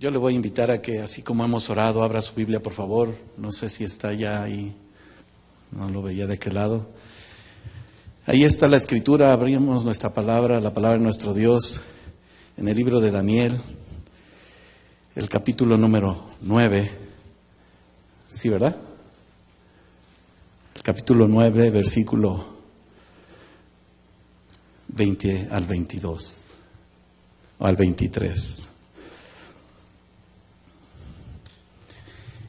Yo le voy a invitar a que, así como hemos orado, abra su Biblia, por favor. No sé si está ya ahí, no lo veía de qué lado. Ahí está la Escritura, abrimos nuestra palabra, la palabra de nuestro Dios, en el libro de Daniel, el capítulo número 9. ¿Sí, verdad? El capítulo 9, versículo 20 al 22, o al 23.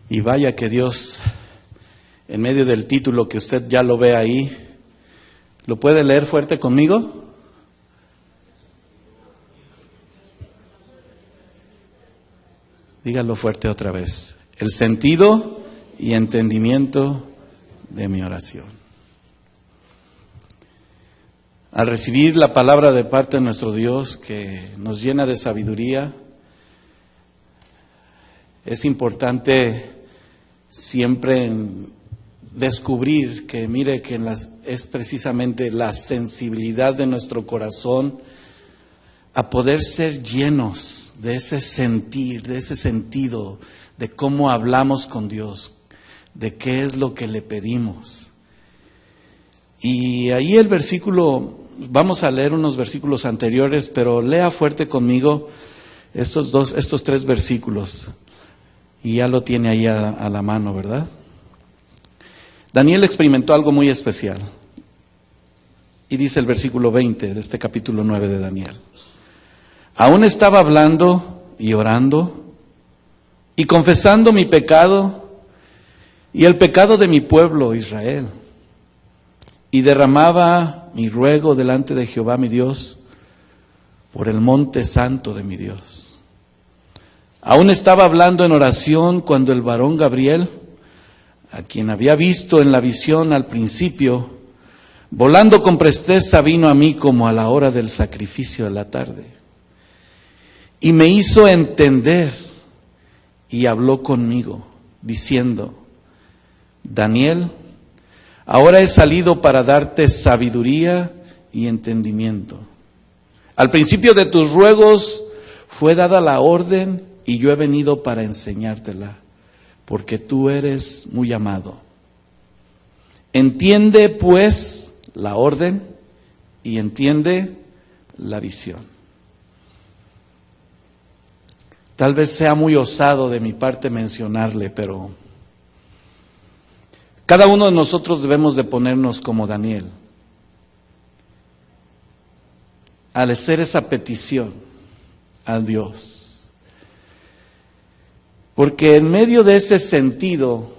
Y vaya que Dios, en medio del título que usted ya lo ve ahí, ¿lo puede leer fuerte conmigo? Dígalo fuerte otra vez. El sentido y entendimiento de mi oración. Al recibir la palabra de parte de nuestro Dios que nos llena de sabiduría, es importante siempre descubrir que, mire, que es precisamente la sensibilidad de nuestro corazón a poder ser llenos de ese sentir, de ese sentido, de cómo hablamos con Dios, de qué es lo que le pedimos. Y ahí el versículo, vamos a leer unos versículos anteriores, pero lea fuerte conmigo estos tres versículos. Y ya lo tiene ahí a la mano, ¿verdad? Daniel experimentó algo muy especial. Y dice el versículo 20 de este capítulo 9 de Daniel. Aún estaba hablando y orando y confesando mi pecado y el pecado de mi pueblo Israel. Y derramaba mi ruego delante de Jehová mi Dios por el monte santo de mi Dios. Aún estaba hablando en oración cuando el varón Gabriel, a quien había visto en la visión al principio, volando con presteza vino a mí como a la hora del sacrificio de la tarde. Y me hizo entender y habló conmigo, diciendo: Daniel, ahora he salido para darte sabiduría y entendimiento. Al principio de tus ruegos fue dada la orden y yo he venido para enseñártela, porque tú eres muy amado. Entiende pues la orden y entiende la visión. Tal vez sea muy osado de mi parte mencionarle, pero cada uno de nosotros debemos de ponernos como Daniel, al hacer esa petición a Dios. Porque en medio de ese sentido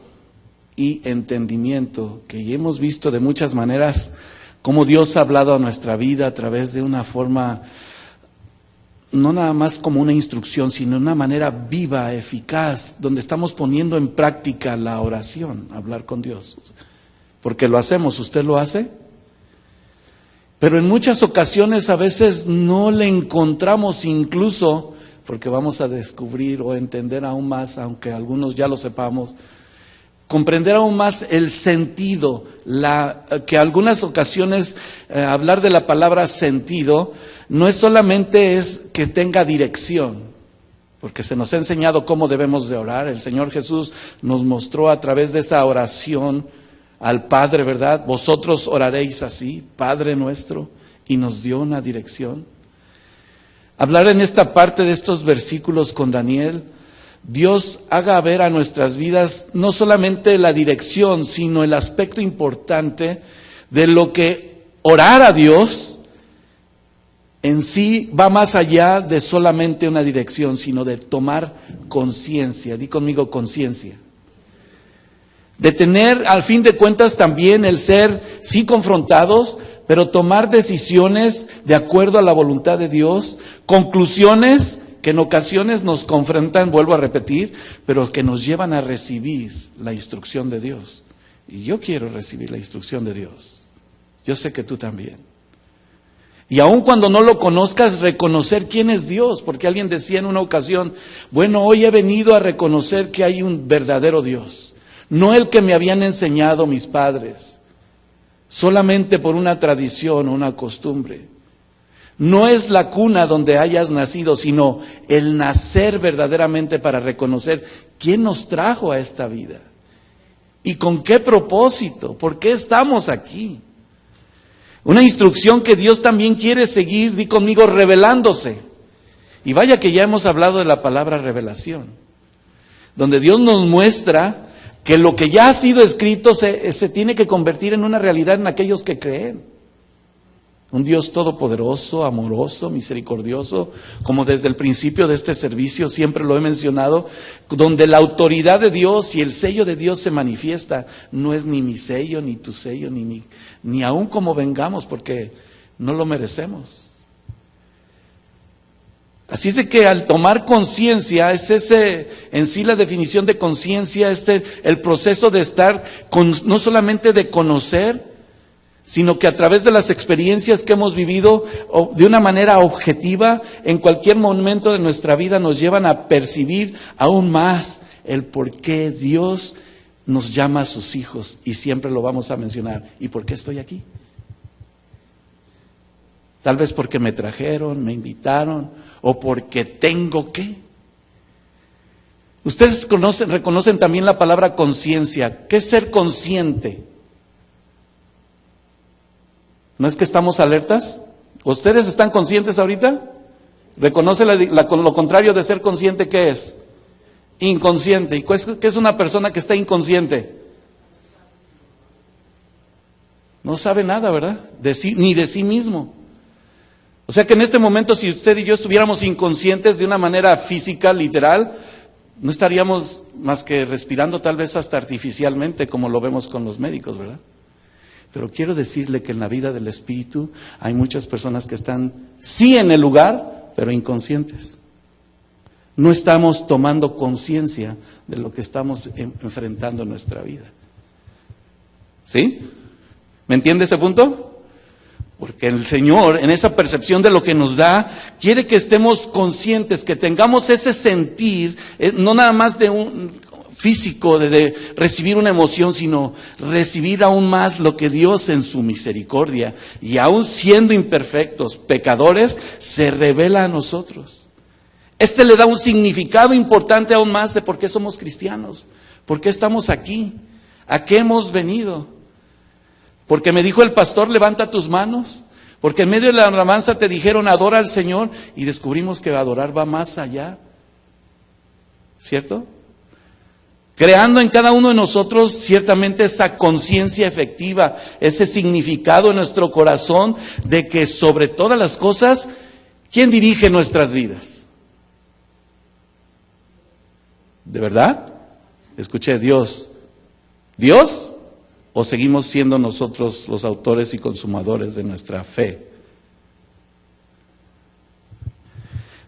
y entendimiento que hemos visto de muchas maneras, cómo Dios ha hablado a nuestra vida a través de una forma, no nada más como una instrucción, sino una manera viva, eficaz, donde estamos poniendo en práctica la oración, hablar con Dios. Porque lo hacemos, ¿usted lo hace? Pero en muchas ocasiones a veces no le encontramos incluso, porque vamos a descubrir o entender aún más, aunque algunos ya lo sepamos, comprender aún más el sentido, que algunas ocasiones hablar de la palabra sentido no es solamente es que tenga dirección, porque se nos ha enseñado cómo debemos de orar. El Señor Jesús nos mostró a través de esa oración al Padre, ¿verdad? Vosotros oraréis así, Padre nuestro, y nos dio una dirección. Hablar en esta parte de estos versículos con Daniel, Dios haga ver a nuestras vidas no solamente la dirección, sino el aspecto importante de lo que orar a Dios en sí va más allá de solamente una dirección, sino de tomar conciencia. Di conmigo, conciencia. De tener, al fin de cuentas, también el ser, sí, confrontados, pero tomar decisiones de acuerdo a la voluntad de Dios, conclusiones que en ocasiones nos confrontan, vuelvo a repetir, pero que nos llevan a recibir la instrucción de Dios. Y yo quiero recibir la instrucción de Dios. Yo sé que tú también. Y aun cuando no lo conozcas, reconocer quién es Dios, porque alguien decía en una ocasión, bueno, hoy he venido a reconocer que hay un verdadero Dios, no el que me habían enseñado mis padres, solamente por una tradición o una costumbre. No es la cuna donde hayas nacido, sino el nacer verdaderamente para reconocer quién nos trajo a esta vida. ¿Y con qué propósito? ¿Por qué estamos aquí? Una instrucción que Dios también quiere seguir, di conmigo, revelándose. Y vaya que ya hemos hablado de la palabra revelación, donde Dios nos muestra que lo que ya ha sido escrito se tiene que convertir en una realidad en aquellos que creen. Un Dios todopoderoso, amoroso, misericordioso, como desde el principio de este servicio siempre lo he mencionado, donde la autoridad de Dios y el sello de Dios se manifiesta. No es ni mi sello, ni tu sello, ni aún como vengamos, porque no lo merecemos. Así es de que al tomar conciencia, es ese, en sí la definición de conciencia, el proceso de estar, no solamente de conocer, sino que a través de las experiencias que hemos vivido de una manera objetiva, en cualquier momento de nuestra vida nos llevan a percibir aún más el por qué Dios nos llama a sus hijos, y siempre lo vamos a mencionar. ¿Y por qué estoy aquí? Tal vez porque me trajeron, me invitaron, o porque tengo que. Ustedes reconocen también la palabra conciencia. ¿Qué es ser consciente? ¿No es que estamos alertas? ¿Ustedes están conscientes ahorita? ¿Reconoce lo contrario de ser consciente qué es? Inconsciente. ¿Y qué es una persona que está inconsciente? No sabe nada, ¿verdad? Ni de sí mismo. O sea que en este momento, si usted y yo estuviéramos inconscientes de una manera física, literal, no estaríamos más que respirando tal vez hasta artificialmente, como lo vemos con los médicos, ¿verdad? Pero quiero decirle que en la vida del Espíritu hay muchas personas que están sí en el lugar, pero inconscientes. No estamos tomando conciencia de lo que estamos enfrentando en nuestra vida. ¿Sí? ¿Me entiende ese punto? Porque el Señor, en esa percepción de lo que nos da, quiere que estemos conscientes, que tengamos ese sentir, no nada más de un físico, de recibir una emoción, sino recibir aún más lo que Dios en su misericordia, y aún siendo imperfectos, pecadores, se revela a nosotros. Le da un significado importante aún más de por qué somos cristianos, por qué estamos aquí, a qué hemos venido. Porque me dijo el pastor, levanta tus manos, porque en medio de la alabanza te dijeron, adora al Señor, y descubrimos que adorar va más allá, ¿cierto? Creando en cada uno de nosotros ciertamente esa conciencia efectiva, ese significado en nuestro corazón de que sobre todas las cosas, ¿quién dirige nuestras vidas? ¿De verdad? Escuché, Dios. ¿Dios? ¿O seguimos siendo nosotros los autores y consumadores de nuestra fe?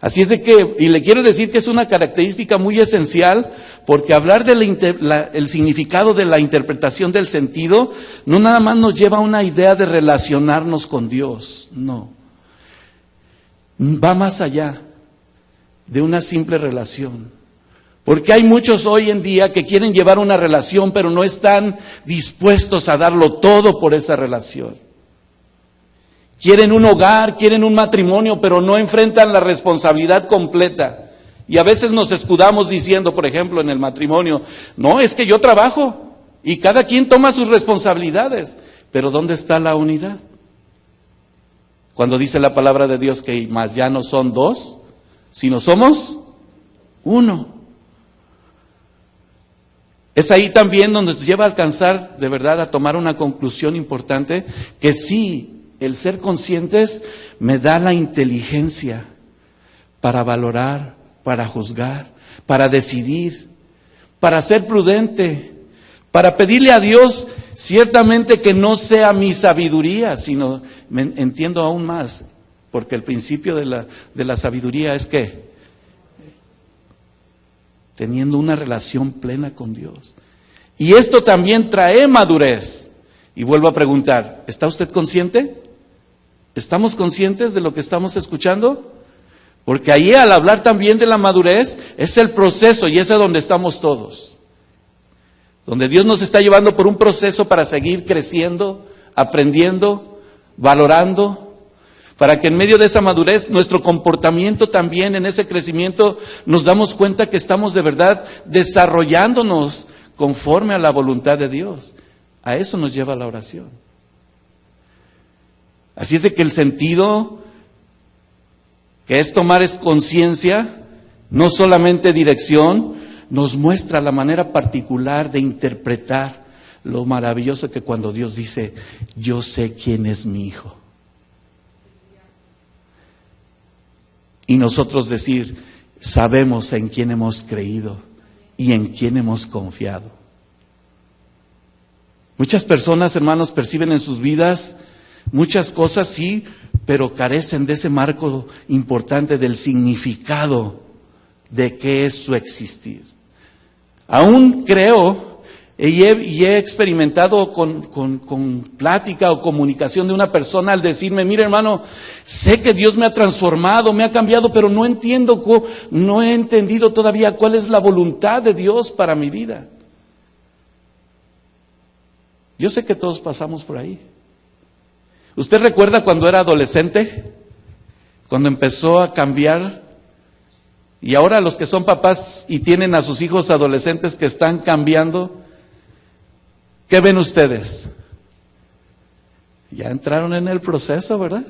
Así es de que, y le quiero decir que es una característica muy esencial, porque hablar del significado de la interpretación del sentido, no nada más nos lleva a una idea de relacionarnos con Dios, no. Va más allá de una simple relación. Porque hay muchos hoy en día que quieren llevar una relación, pero no están dispuestos a darlo todo por esa relación. Quieren un hogar, quieren un matrimonio, pero no enfrentan la responsabilidad completa. Y a veces nos escudamos diciendo, por ejemplo, en el matrimonio, no, es que yo trabajo y cada quien toma sus responsabilidades. Pero ¿dónde está la unidad? Cuando dice la palabra de Dios que más ya no son dos, sino somos uno. Es ahí también donde nos lleva a alcanzar, de verdad, a tomar una conclusión importante, que sí, el ser conscientes me da la inteligencia para valorar, para juzgar, para decidir, para ser prudente, para pedirle a Dios ciertamente que no sea mi sabiduría, sino entiendo aún más, porque el principio de la sabiduría es que teniendo una relación plena con Dios. Y esto también trae madurez. Y vuelvo a preguntar, ¿está usted consciente? ¿Estamos conscientes de lo que estamos escuchando? Porque ahí al hablar también de la madurez, es el proceso y es a donde estamos todos. Donde Dios nos está llevando por un proceso para seguir creciendo, aprendiendo, valorando. Para que en medio de esa madurez, nuestro comportamiento también, en ese crecimiento, nos damos cuenta que estamos de verdad desarrollándonos conforme a la voluntad de Dios. A eso nos lleva la oración. Así es de que el sentido que es tomar es conciencia, no solamente dirección, nos muestra la manera particular de interpretar lo maravilloso que cuando Dios dice, yo sé quién es mi hijo. Y nosotros decir, sabemos en quién hemos creído y en quién hemos confiado. Muchas personas, hermanos, perciben en sus vidas muchas cosas, sí, pero carecen de ese marco importante del significado de qué es su existir. Aún creo y he experimentado con plática o comunicación de una persona al decirme, mire hermano, sé que Dios me ha transformado, me ha cambiado, pero no he entendido todavía cuál es la voluntad de Dios para mi vida. Yo sé que todos pasamos por ahí. ¿Usted recuerda cuando era adolescente? Cuando empezó a cambiar. Y ahora los que son papás y tienen a sus hijos adolescentes que están cambiando, ¿qué ven ustedes? Ya entraron en el proceso, ¿verdad?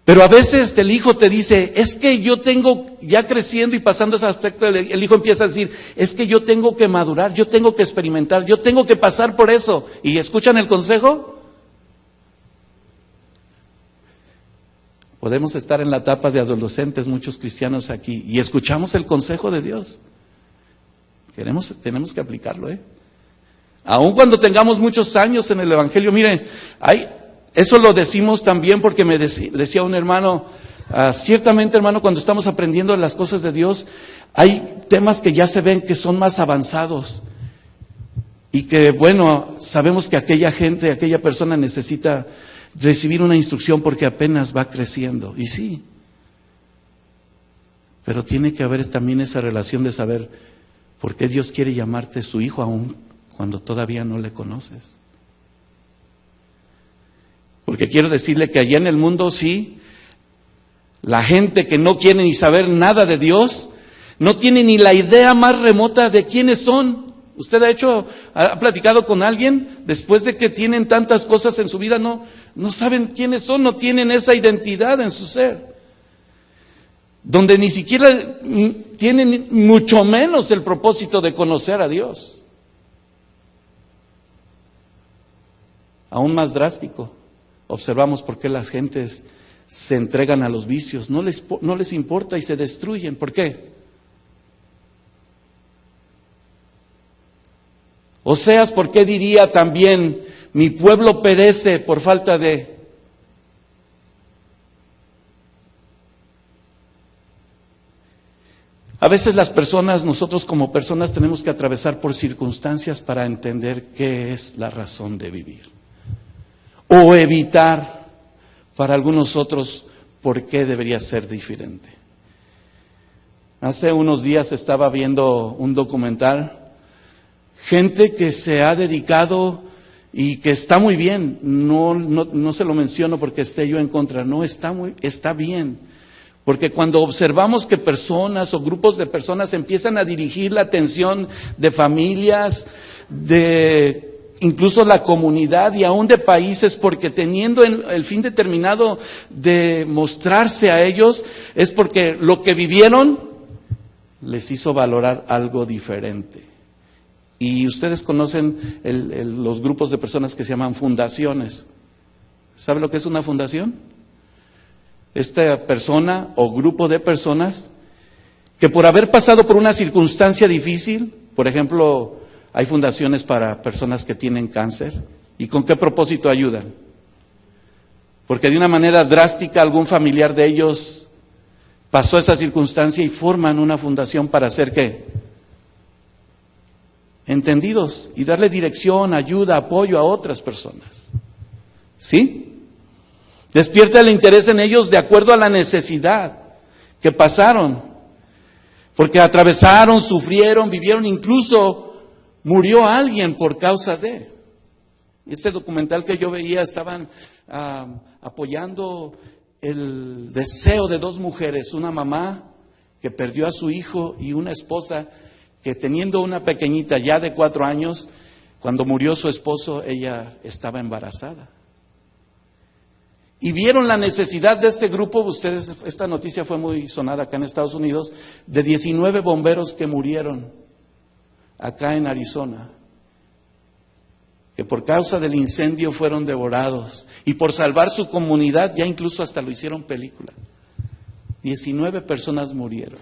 Pero a veces el hijo te dice, es que yo tengo, ya creciendo y pasando ese aspecto, el hijo empieza a decir, es que yo tengo que madurar, yo tengo que experimentar, yo tengo que pasar por eso. ¿Y escuchan el consejo? Podemos estar en la etapa de adolescentes, muchos cristianos aquí, y escuchamos el consejo de Dios. Tenemos que aplicarlo, Aun cuando tengamos muchos años en el Evangelio, miren, eso lo decimos también porque me decía un hermano, ciertamente hermano, cuando estamos aprendiendo las cosas de Dios, hay temas que ya se ven que son más avanzados y que bueno, sabemos que aquella persona necesita recibir una instrucción porque apenas va creciendo, y sí, pero tiene que haber también esa relación de saber por qué Dios quiere llamarte su hijo aún cuando todavía no le conoces. Porque quiero decirle que allá en el mundo sí, la gente que no quiere ni saber nada de Dios, no tiene ni la idea más remota de quiénes son. ¿Usted ha platicado con alguien después de que tienen tantas cosas en su vida, no saben quiénes son, no tienen esa identidad en su ser? Donde ni siquiera tienen mucho menos el propósito de conocer a Dios. Aún más drástico, observamos por qué las gentes se entregan a los vicios, no les importa y se destruyen. ¿Por qué? Oseas, ¿por qué diría también, mi pueblo perece por falta de? A veces nosotros como personas tenemos que atravesar por circunstancias para entender qué es la razón de vivir. O evitar, para algunos otros, por qué debería ser diferente. Hace unos días estaba viendo un documental, gente que se ha dedicado y que está muy bien, no se lo menciono porque esté yo en contra, no, está bien. Porque cuando observamos que personas o grupos de personas empiezan a dirigir la atención de familias, de incluso la comunidad y aún de países, porque teniendo el fin determinado de mostrarse a ellos, es porque lo que vivieron les hizo valorar algo diferente. Y ustedes conocen los grupos de personas que se llaman fundaciones. ¿Sabe lo que es una fundación? Esta persona o grupo de personas que por haber pasado por una circunstancia difícil, por ejemplo, hay fundaciones para personas que tienen cáncer, ¿y con qué propósito ayudan? Porque de una manera drástica algún familiar de ellos pasó esa circunstancia y forman una fundación para hacer ¿qué? Entendidos y darle dirección, ayuda, apoyo a otras personas. ¿Sí? Despierta el interés en ellos de acuerdo a la necesidad que pasaron. Porque atravesaron, sufrieron, vivieron, incluso murió alguien por causa de. Este documental que yo veía estaban apoyando el deseo de dos mujeres, una mamá que perdió a su hijo y una esposa que, teniendo una pequeñita ya de 4 años, cuando murió su esposo, ella estaba embarazada. Y vieron la necesidad de este grupo. Ustedes, esta noticia fue muy sonada acá en Estados Unidos, de 19 bomberos que murieron acá en Arizona, que por causa del incendio fueron devorados, y por salvar su comunidad ya incluso hasta lo hicieron película. 19 personas murieron.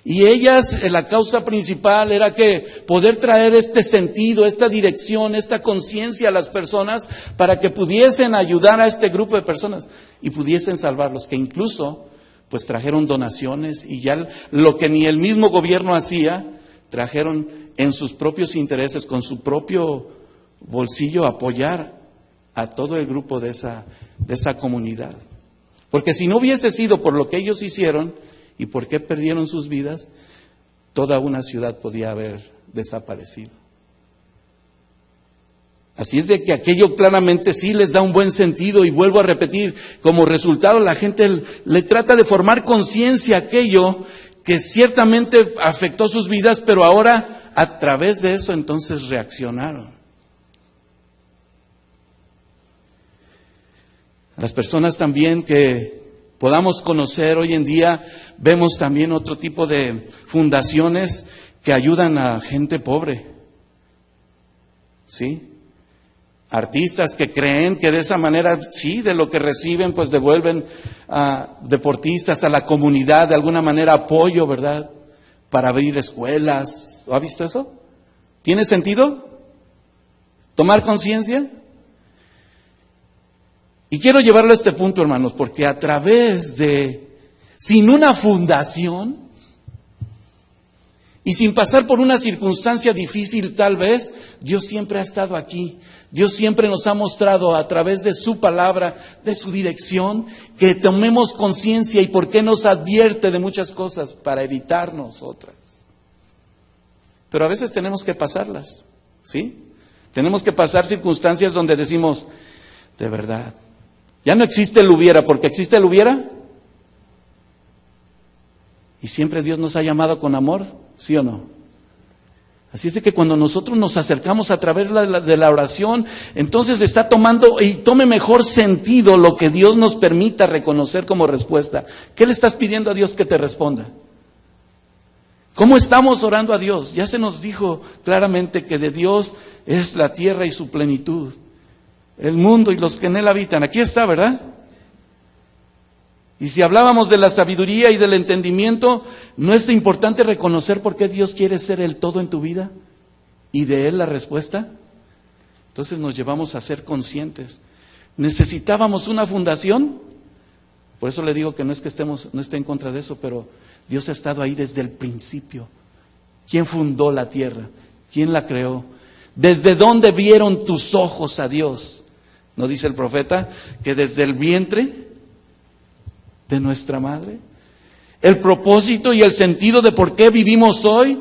Y ellas, la causa principal era que poder traer este sentido, esta dirección, esta conciencia a las personas para que pudiesen ayudar a este grupo de personas y pudiesen salvarlos, que incluso pues trajeron donaciones, y ya lo que ni el mismo gobierno hacía, trajeron en sus propios intereses, con su propio bolsillo, apoyar a todo el grupo de esa comunidad. Porque si no hubiese sido por lo que ellos hicieron y por qué perdieron sus vidas, toda una ciudad podía haber desaparecido. Así es de que aquello claramente sí les da un buen sentido, y vuelvo a repetir, como resultado la gente le trata de formar conciencia a aquello que ciertamente afectó sus vidas, pero ahora a través de eso entonces reaccionaron. Las personas también que podamos conocer hoy en día, vemos también otro tipo de fundaciones que ayudan a gente pobre, ¿sí? Artistas que creen que de esa manera, sí, de lo que reciben, pues devuelven a deportistas, a la comunidad, de alguna manera apoyo, ¿verdad? Para abrir escuelas. ¿Ha visto eso? ¿Tiene sentido tomar conciencia? Y quiero llevarlo a este punto, hermanos, porque a través sin una fundación y sin pasar por una circunstancia difícil tal vez, Dios siempre ha estado aquí. Dios siempre nos ha mostrado a través de su palabra, de su dirección, que tomemos conciencia y por qué nos advierte de muchas cosas para evitarnos otras. Pero a veces tenemos que pasarlas, ¿sí? Tenemos que pasar circunstancias donde decimos, de verdad, ya no existe el hubiera, porque existe el hubiera. Y siempre Dios nos ha llamado con amor, ¿sí o no? Así es de que cuando nosotros nos acercamos a través de la oración, entonces está tomando y tome mejor sentido lo que Dios nos permita reconocer como respuesta. ¿Qué le estás pidiendo a Dios que te responda? ¿Cómo estamos orando a Dios? Ya se nos dijo claramente que de Dios es la tierra y su plenitud, el mundo y los que en él habitan. Aquí está, ¿verdad? Y si hablábamos de la sabiduría y del entendimiento, ¿no es importante reconocer por qué Dios quiere ser el todo en tu vida? Y de él la respuesta. Entonces nos llevamos a ser conscientes. ¿Necesitábamos una fundación? Por eso le digo que no es que no esté en contra de eso, pero Dios ha estado ahí desde el principio. ¿Quién fundó la tierra? ¿Quién la creó? ¿Desde dónde vieron tus ojos a Dios? ¿No dice el profeta que desde el vientre de nuestra madre? El propósito y el sentido de por qué vivimos hoy.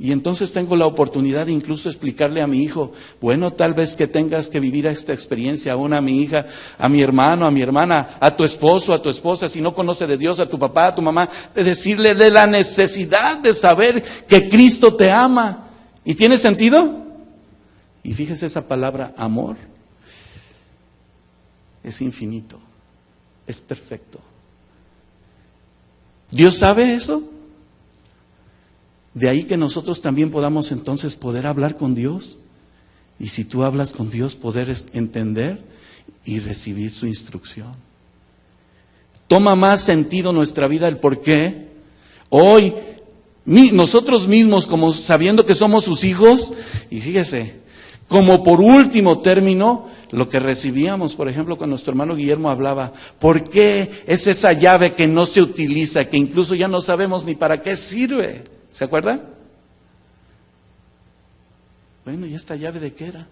Y entonces tengo la oportunidad de incluso explicarle a mi hijo, bueno, tal vez que tengas que vivir esta experiencia, aún a mi hija, a mi hermano, a mi hermana, a tu esposo, a tu esposa, si no conoce de Dios, a tu papá, a tu mamá, de decirle de la necesidad de saber que Cristo te ama. ¿Y tiene sentido? Y fíjese esa palabra, amor, es infinito, es perfecto. ¿Dios sabe eso? De ahí que nosotros también podamos entonces poder hablar con Dios. Y si tú hablas con Dios, poder entender y recibir su instrucción. Toma más sentido nuestra vida el por qué. Hoy, nosotros mismos, como sabiendo que somos sus hijos, y fíjese, como por último término, lo que recibíamos, por ejemplo, cuando nuestro hermano Guillermo hablaba, ¿por qué es esa llave que no se utiliza, que incluso ya no sabemos ni para qué sirve? ¿Se acuerda? Bueno, ¿y esta llave de qué era?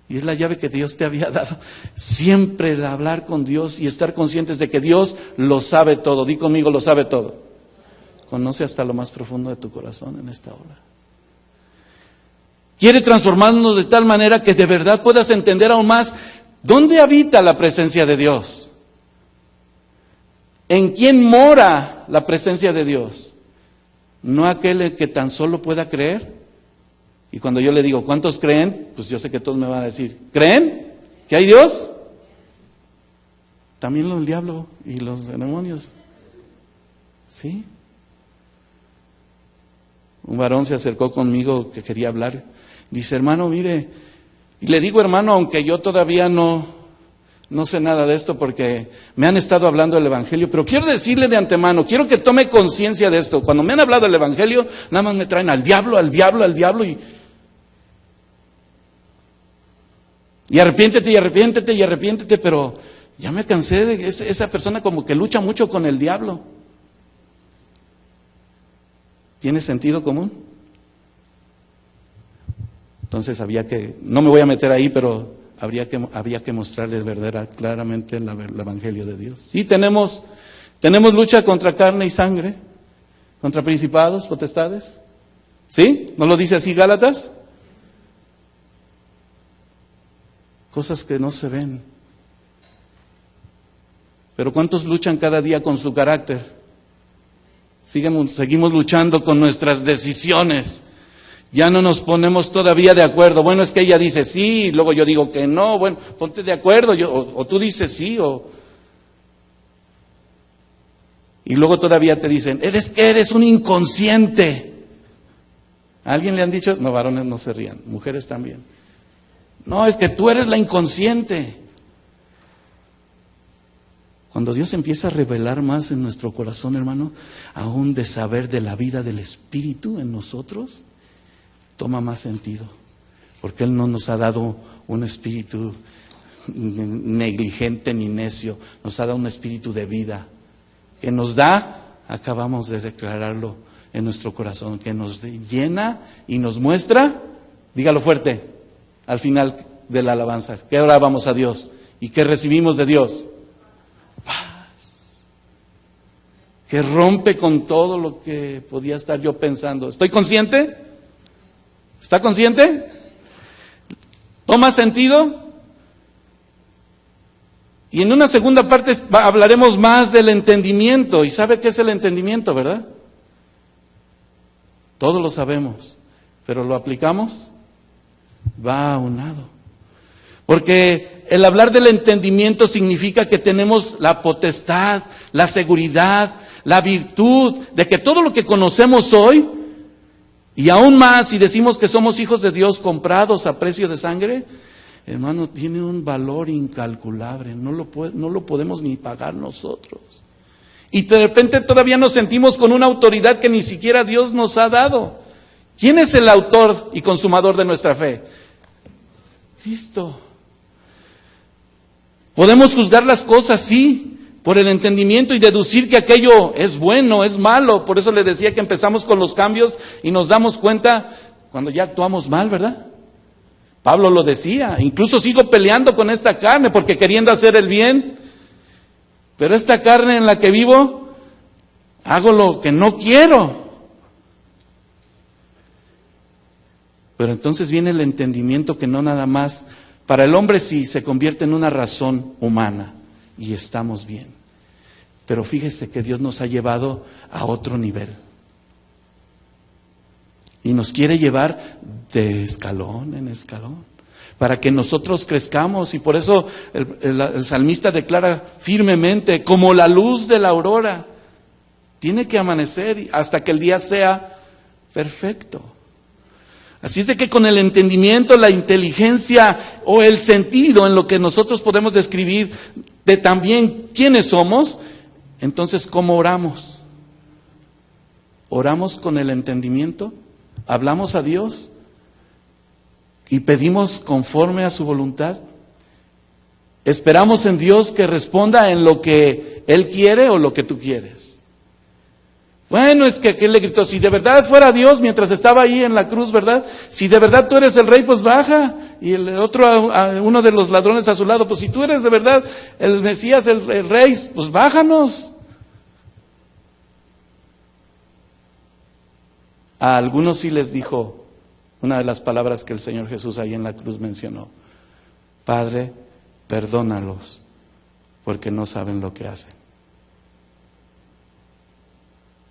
Y es la llave que Dios te había dado. Siempre el hablar con Dios y estar conscientes de que Dios lo sabe todo. Di conmigo, lo sabe todo. Conoce hasta lo más profundo de tu corazón en esta hora. Quiere transformarnos de tal manera que de verdad puedas entender aún más ¿Dónde habita la presencia de Dios? ¿En quién mora la presencia de Dios? No aquel que tan solo pueda creer. Y cuando yo le digo, ¿cuántos creen? Pues yo sé que todos me van a decir, ¿creen que hay Dios? También el diablo y los demonios. ¿Sí? Un varón se acercó conmigo que quería hablar. Dice, hermano, mire, y le digo, hermano, aunque yo todavía no sé nada de esto porque me han estado hablando del Evangelio, pero quiero decirle de antemano, quiero que tome conciencia de esto. Cuando me han hablado del Evangelio, nada más me traen al diablo, al diablo, al diablo y arrepiéntete, y arrepiéntete, y arrepiéntete, pero ya me cansé de esa persona como que lucha mucho con el diablo. ¿Tiene sentido común? Entonces no me voy a meter ahí, pero había que mostrarles claramente el Evangelio de Dios. Sí, tenemos lucha contra carne y sangre, contra principados, potestades. ¿Sí? ¿No lo dice así Gálatas? Cosas que no se ven. Pero ¿cuántos luchan cada día con su carácter? Seguimos luchando con nuestras decisiones. Ya no nos ponemos todavía de acuerdo. Bueno, es que ella dice sí, luego yo digo que no. Bueno, ponte de acuerdo. O tú dices sí, y luego todavía te dicen, eres un inconsciente. ¿A alguien le han dicho? No, varones no se rían, mujeres también. No, es que tú eres la inconsciente. Cuando Dios empieza a revelar más en nuestro corazón, hermano, aún de saber de la vida del Espíritu en nosotros, toma más sentido. Porque Él no nos ha dado un espíritu negligente ni necio, nos ha dado un espíritu de vida. Que nos da, acabamos de declararlo en nuestro corazón, que nos llena y nos muestra, dígalo fuerte, al final de la alabanza, ¿qué orábamos a Dios? ¿Y qué recibimos de Dios? Paz, que rompe con todo lo que podía estar yo pensando. ¿Estoy consciente? ¿Está consciente? ¿Toma sentido? Y en una segunda parte hablaremos más del entendimiento. ¿Y sabe qué es el entendimiento, verdad? Todos lo sabemos, pero ¿lo aplicamos? Va aunado. Porque el hablar del entendimiento significa que tenemos la potestad, la seguridad, la virtud de que todo lo que conocemos hoy, y aún más si decimos que somos hijos de Dios comprados a precio de sangre, hermano, tiene un valor incalculable, no lo podemos ni pagar nosotros. Y de repente todavía nos sentimos con una autoridad que ni siquiera Dios nos ha dado. ¿Quién es el autor y consumador de nuestra fe? Cristo. Podemos juzgar las cosas, sí, por el entendimiento y deducir que aquello es bueno, es malo. Por eso le decía que empezamos con los cambios y nos damos cuenta cuando ya actuamos mal, ¿verdad? Pablo lo decía, incluso sigo peleando con esta carne porque queriendo hacer el bien, pero esta carne en la que vivo, hago lo que no quiero. Pero entonces viene el entendimiento que no nada más, para el hombre sí se convierte en una razón humana y estamos bien. Pero fíjese que Dios nos ha llevado a otro nivel. Y nos quiere llevar de escalón en escalón, para que nosotros crezcamos. Y por eso el salmista declara firmemente, como la luz de la aurora, tiene que amanecer hasta que el día sea perfecto. Así es de que con el entendimiento, la inteligencia o el sentido en lo que nosotros podemos describir de también quiénes somos, entonces ¿cómo oramos? ¿Oramos con el entendimiento? ¿Hablamos a Dios? ¿Y pedimos conforme a su voluntad? ¿Esperamos en Dios que responda en lo que Él quiere o lo que tú quieres? Bueno, es que aquel le gritó, si de verdad fuera Dios mientras estaba ahí en la cruz, ¿verdad? Si de verdad tú eres el rey, pues baja. Y el otro, uno de los ladrones a su lado, pues si tú eres de verdad el Mesías, el rey, pues bájanos. A algunos sí les dijo una de las palabras que el Señor Jesús ahí en la cruz mencionó: Padre, perdónalos, porque no saben lo que hacen.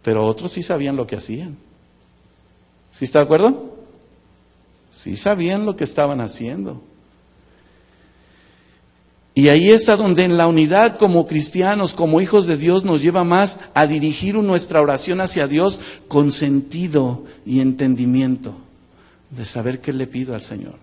Pero otros sí sabían lo que hacían. ¿Sí está de acuerdo? Sí sabían lo que estaban haciendo. Y ahí es a donde en la unidad como cristianos, como hijos de Dios, nos lleva más a dirigir nuestra oración hacia Dios con sentido y entendimiento de saber qué le pido al Señor.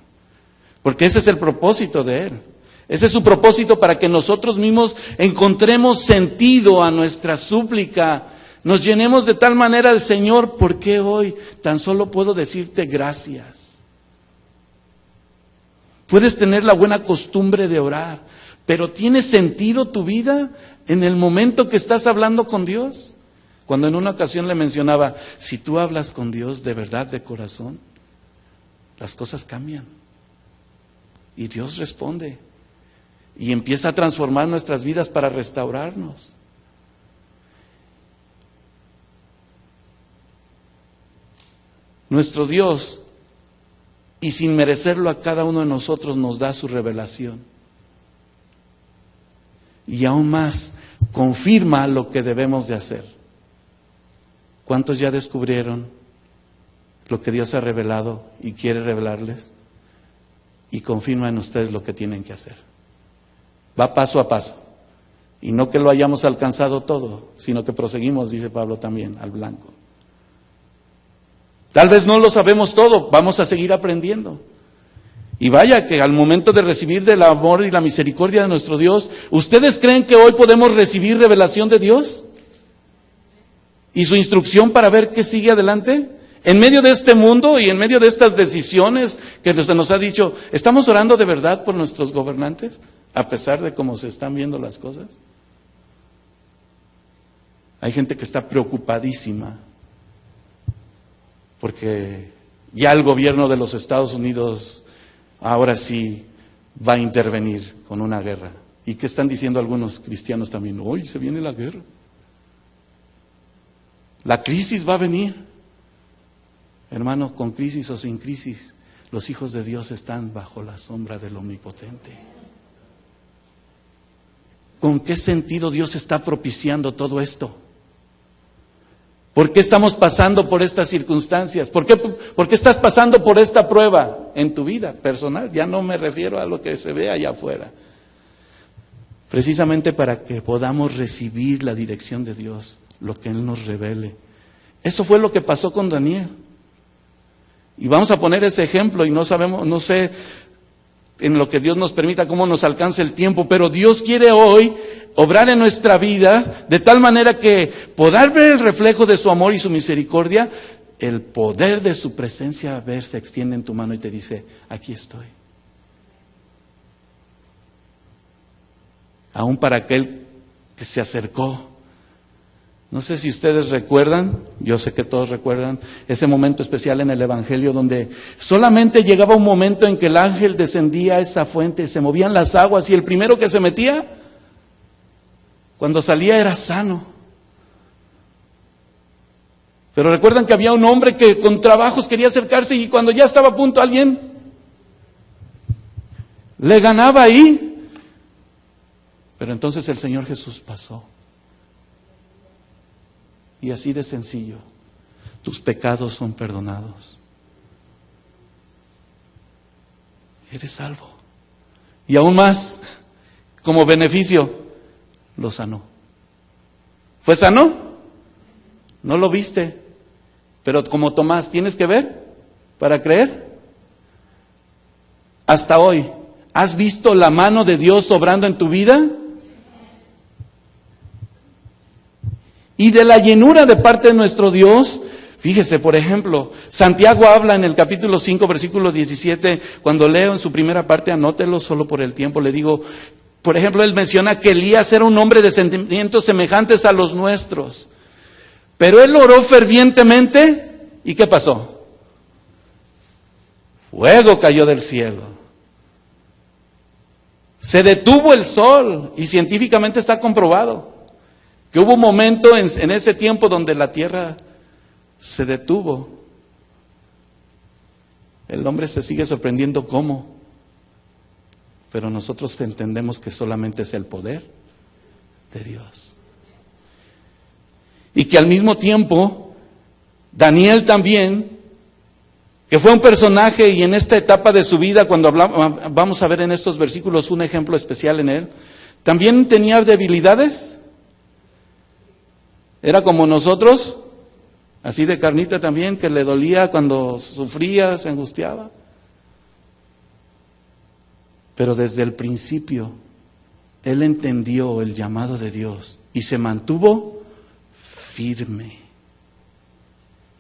Porque ese es el propósito de Él. Ese es su propósito, para que nosotros mismos encontremos sentido a nuestra súplica. Nos llenemos de tal manera de: Señor, ¿por qué hoy tan solo puedo decirte gracias? Puedes tener la buena costumbre de orar, pero ¿tiene sentido tu vida en el momento que estás hablando con Dios? Cuando en una ocasión le mencionaba, si tú hablas con Dios de verdad, de corazón, las cosas cambian. Y Dios responde. Y empieza a transformar nuestras vidas para restaurarnos. Nuestro Dios, y sin merecerlo a cada uno de nosotros, nos da su revelación. Y aún más, confirma lo que debemos de hacer. ¿Cuántos ya descubrieron lo que Dios ha revelado y quiere revelarles? Y confirma en ustedes lo que tienen que hacer. Va paso a paso. Y no que lo hayamos alcanzado todo, sino que proseguimos, dice Pablo también, al blanco. Tal vez no lo sabemos todo, vamos a seguir aprendiendo. Y vaya que al momento de recibir del amor y la misericordia de nuestro Dios, ¿ustedes creen que hoy podemos recibir revelación de Dios? ¿Y su instrucción para ver qué sigue adelante? En medio de este mundo y en medio de estas decisiones que se nos ha dicho, ¿estamos orando de verdad por nuestros gobernantes? A pesar de cómo se están viendo las cosas. Hay gente que está preocupadísima porque ya el gobierno de los Estados Unidos ahora sí va a intervenir con una guerra. ¿Y qué están diciendo algunos cristianos también? Hoy se viene la guerra. La crisis va a venir. Hermano, con crisis o sin crisis, los hijos de Dios están bajo la sombra del Omnipotente. ¿Con qué sentido Dios está propiciando todo esto? ¿Por qué estamos pasando por estas circunstancias? ¿Por qué estás pasando por esta prueba en tu vida personal? Ya no me refiero a lo que se ve allá afuera. Precisamente para que podamos recibir la dirección de Dios, lo que Él nos revele. Eso fue lo que pasó con Daniel. Y vamos a poner ese ejemplo, y no sé en lo que Dios nos permita cómo nos alcance el tiempo, pero Dios quiere hoy obrar en nuestra vida de tal manera que poder ver el reflejo de su amor y su misericordia, el poder de su presencia se extiende en tu mano y te dice, aquí estoy. Aún para aquel que se acercó. No sé si ustedes recuerdan, yo sé que todos recuerdan, ese momento especial en el Evangelio donde solamente llegaba un momento en que el ángel descendía a esa fuente, se movían las aguas y el primero que se metía, cuando salía era sano. Pero recuerdan que había un hombre que con trabajos quería acercarse y cuando ya estaba a punto alguien le ganaba ahí. Pero entonces el Señor Jesús pasó. Y así de sencillo, tus pecados son perdonados. Eres salvo. Y aún más, como beneficio, lo sanó. ¿Fue sano? No lo viste. Pero como Tomás, tienes que ver para creer. Hasta hoy, ¿has visto la mano de Dios obrando en tu vida? Y de la llenura de parte de nuestro Dios, fíjese, por ejemplo, Santiago habla en el capítulo 5, versículo 17, cuando leo en su primera parte, anótelo solo por el tiempo, le digo, por ejemplo, él menciona que Elías era un hombre de sentimientos semejantes a los nuestros, pero él oró fervientemente, ¿y qué pasó? Fuego cayó del cielo. Se detuvo el sol, y científicamente está comprobado que hubo un momento en ese tiempo donde la tierra se detuvo. El hombre se sigue sorprendiendo cómo. pero nosotros entendemos que solamente es el poder de Dios. Y que al mismo tiempo, Daniel también, que fue un personaje y en esta etapa de su vida, cuando vamos a ver en estos versículos un ejemplo especial en él, también tenía debilidades. Era como nosotros, así de carnita también, que le dolía cuando sufría, se angustiaba. Pero desde el principio, él entendió el llamado de Dios y se mantuvo firme.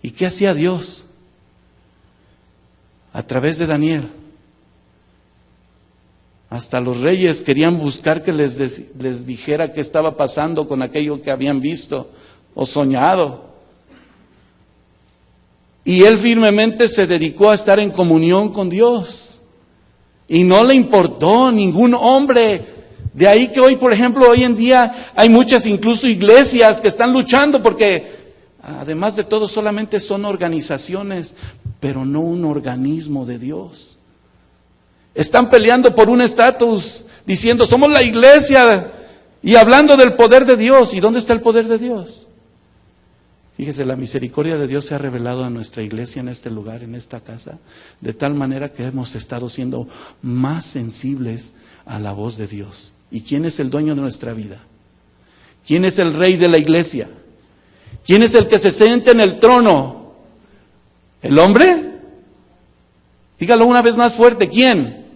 ¿Y qué hacía Dios? A través de Daniel. Hasta los reyes querían buscar que les dijera qué estaba pasando con aquello que habían visto o soñado. Y él firmemente se dedicó a estar en comunión con Dios. Y no le importó ningún hombre. De ahí que hoy, por ejemplo, hoy en día hay muchas incluso iglesias que están luchando porque, además de todo, solamente son organizaciones, pero no un organismo de Dios. Están peleando por un estatus, diciendo, somos la iglesia, y hablando del poder de Dios. ¿Y dónde está el poder de Dios? Fíjese, la misericordia de Dios se ha revelado a nuestra iglesia en este lugar, en esta casa, de tal manera que hemos estado siendo más sensibles a la voz de Dios. ¿Y quién es el dueño de nuestra vida? ¿Quién es el rey de la iglesia? ¿Quién es el que se sienta en el trono? ¿El hombre? Dígalo una vez más fuerte, ¿quién?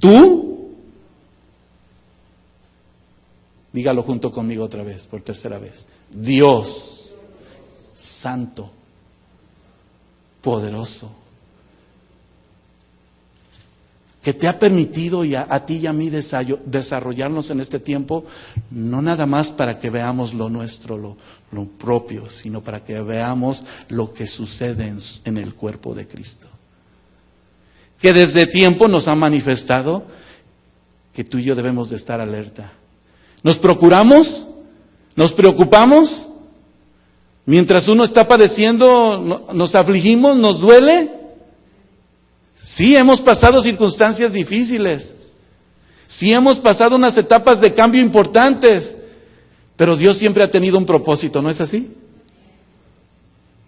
¿Tú? Dígalo junto conmigo otra vez, por tercera vez. Dios. Santo, poderoso, que te ha permitido a ti y a mí desarrollarnos en este tiempo, no nada más para que veamos lo nuestro, lo propio, sino para que veamos lo que sucede en el cuerpo de Cristo. Que desde tiempo nos ha manifestado que tú y yo debemos de estar alerta. ¿Nos procuramos? ¿Nos preocupamos? Mientras uno está padeciendo, nos afligimos, nos duele. Sí, hemos pasado circunstancias difíciles. Sí, hemos pasado unas etapas de cambio importantes. Pero Dios siempre ha tenido un propósito, ¿no es así?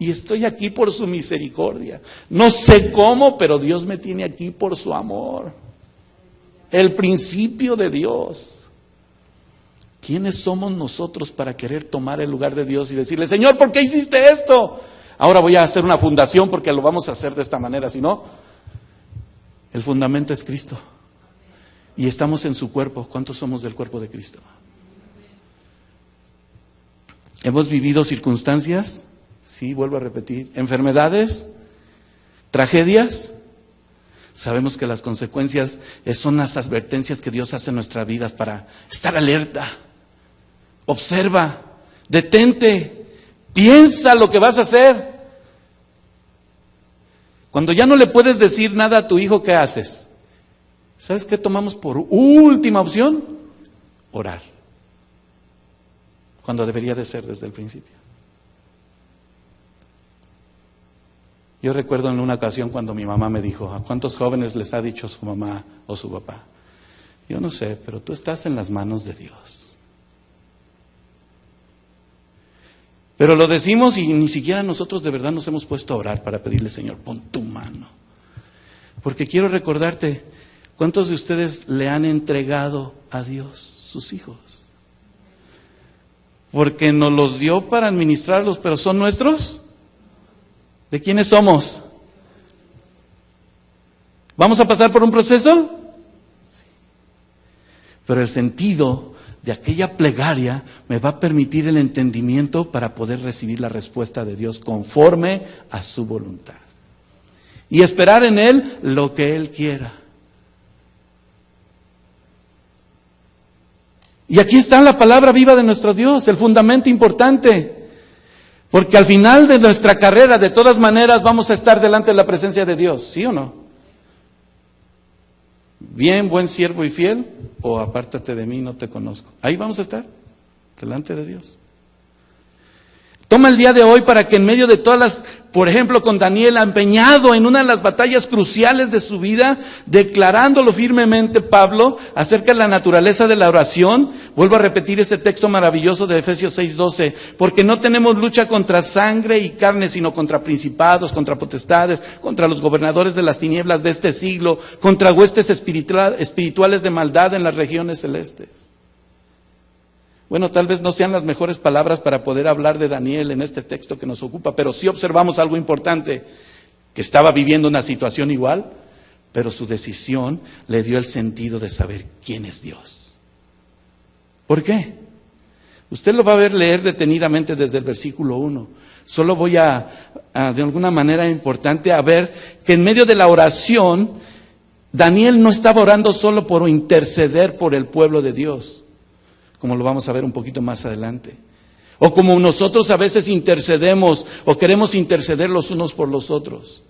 Y estoy aquí por su misericordia. No sé cómo, pero Dios me tiene aquí por su amor. El principio de Dios. ¿Quiénes somos nosotros para querer tomar el lugar de Dios y decirle, Señor, ¿por qué hiciste esto? Ahora voy a hacer una fundación porque lo vamos a hacer de esta manera, si no, el fundamento es Cristo. Y estamos en su cuerpo. ¿Cuántos somos del cuerpo de Cristo? ¿Hemos vivido circunstancias? Sí, vuelvo a repetir. ¿Enfermedades? ¿Tragedias? Sabemos que las consecuencias son las advertencias que Dios hace en nuestras vidas para estar alerta. Observa, detente, piensa lo que vas a hacer. Cuando ya no le puedes decir nada a tu hijo, ¿qué haces? ¿Sabes qué tomamos por última opción? Orar. Cuando debería de ser desde el principio. Yo recuerdo en una ocasión cuando mi mamá me dijo, ¿a cuántos jóvenes les ha dicho su mamá o su papá? Yo no sé, pero tú estás en las manos de Dios. Pero lo decimos y ni siquiera nosotros de verdad nos hemos puesto a orar para pedirle, Señor, pon tu mano. Porque quiero recordarte, ¿cuántos de ustedes le han entregado a Dios sus hijos? Porque nos los dio para administrarlos, pero ¿son nuestros? ¿De quiénes somos? ¿Vamos a pasar por un proceso? Sí. Pero el sentido de aquella plegaria me va a permitir el entendimiento para poder recibir la respuesta de Dios conforme a su voluntad. Y esperar en Él lo que Él quiera. Y aquí está la palabra viva de nuestro Dios, el fundamento importante. Porque al final de nuestra carrera, de todas maneras, vamos a estar delante de la presencia de Dios, ¿sí o no? Bien, buen siervo y fiel, o apártate de mí, no te conozco. Ahí vamos a estar, delante de Dios. Toma el día de hoy para que en medio de todas las por ejemplo, con Daniel, empeñado en una de las batallas cruciales de su vida, declarándolo firmemente Pablo acerca de la naturaleza de la oración. Vuelvo a repetir ese texto maravilloso de Efesios 6:12, porque no tenemos lucha contra sangre y carne, sino contra principados, contra potestades, contra los gobernadores de las tinieblas de este siglo, contra huestes espirituales de maldad en las regiones celestes. Bueno, tal vez no sean las mejores palabras para poder hablar de Daniel en este texto que nos ocupa, pero sí observamos algo importante, que estaba viviendo una situación igual, pero su decisión le dio el sentido de saber quién es Dios. ¿Por qué? Usted lo va a ver leer detenidamente desde el versículo 1. Solo voy de alguna manera importante, a ver que en medio de la oración, Daniel no estaba orando solo por interceder por el pueblo de Dios, como lo vamos a ver un poquito más adelante. O como nosotros a veces intercedemos o queremos interceder los unos por los otros.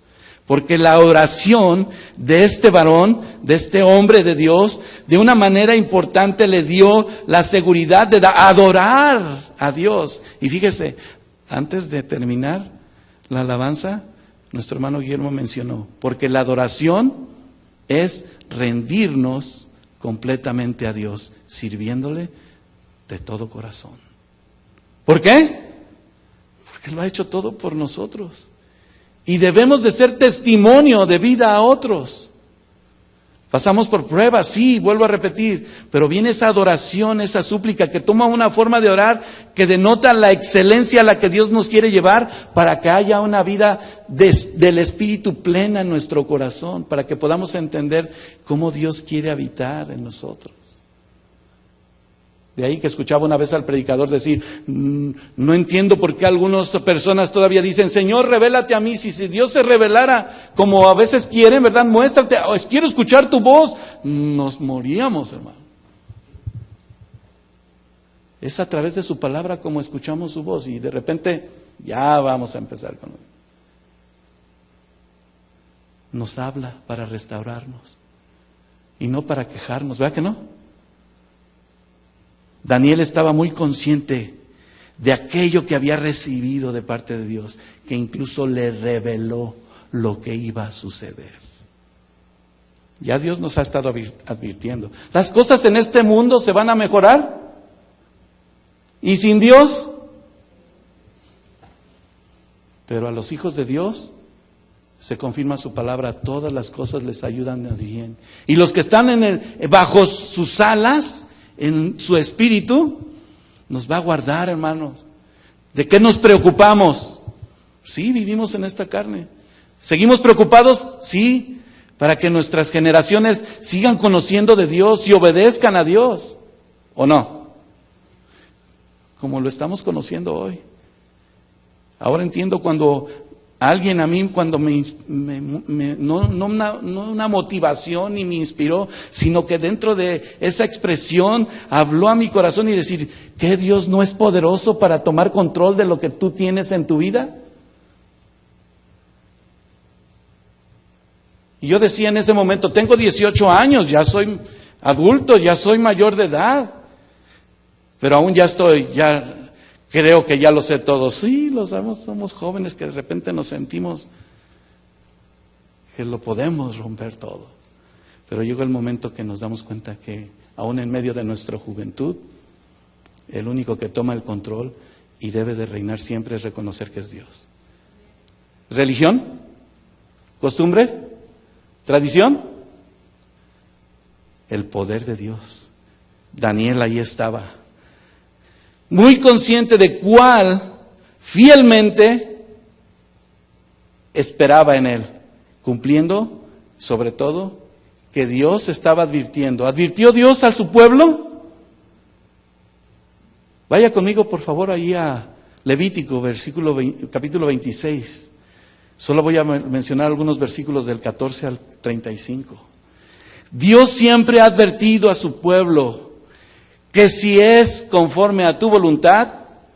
Porque la oración de este varón, de este hombre de Dios, de una manera importante le dio la seguridad de adorar a Dios. Y fíjese, antes de terminar la alabanza, nuestro hermano Guillermo mencionó, porque la adoración es rendirnos completamente a Dios, sirviéndole de todo corazón. ¿Por qué? Porque lo ha hecho todo por nosotros. Y debemos de ser testimonio de vida a otros. Pasamos por pruebas, sí, vuelvo a repetir, pero viene esa adoración, esa súplica que toma una forma de orar que denota la excelencia a la que Dios nos quiere llevar para que haya una vida del Espíritu plena en nuestro corazón, para que podamos entender cómo Dios quiere habitar en nosotros. De ahí que escuchaba una vez al predicador decir, no entiendo por qué algunas personas todavía dicen, Señor, revélate a mí. Si Dios se revelara como a veces quieren, ¿verdad? Muéstrate, quiero escuchar tu voz. Nos moríamos, hermano. Es a través de su palabra como escuchamos su voz y de repente ya vamos a empezar con él. Nos habla para restaurarnos y no para quejarnos, ¿verdad que no? Daniel estaba muy consciente de aquello que había recibido de parte de Dios, que incluso le reveló lo que iba a suceder. Ya Dios nos ha estado advirtiendo. Las cosas en este mundo se van a mejorar. ¿Y sin Dios? Pero a los hijos de Dios se confirma su palabra, todas las cosas les ayudan a bien. Y los que están bajo sus alas, en su espíritu, nos va a guardar, hermanos. ¿De qué nos preocupamos? Sí, vivimos en esta carne. ¿Seguimos preocupados? Sí, para que nuestras generaciones sigan conociendo de Dios y obedezcan a Dios. ¿O no? Como lo estamos conociendo hoy. Ahora entiendo cuando alguien a mí, cuando no una motivación ni me inspiró, sino que dentro de esa expresión habló a mi corazón y decir, ¿qué Dios no es poderoso para tomar control de lo que tú tienes en tu vida? Y yo decía en ese momento, tengo 18 años, ya soy adulto, ya soy mayor de edad, pero aún ya creo que ya lo sé todo. Sí, lo sabemos, somos jóvenes que de repente nos sentimos que lo podemos romper todo. Pero llega el momento que nos damos cuenta que aún en medio de nuestra juventud, el único que toma el control y debe de reinar siempre es reconocer que es Dios. ¿Religión? ¿Costumbre? ¿Tradición? El poder de Dios. Daniel ahí estaba, muy consciente de cuál fielmente esperaba en él, cumpliendo sobre todo que Dios estaba advirtiendo. ¿Advirtió Dios a su pueblo? Vaya conmigo por favor ahí a Levítico, capítulo 26. Solo voy a mencionar algunos versículos del 14 al 35. Dios siempre ha advertido a su pueblo que si es conforme a tu voluntad,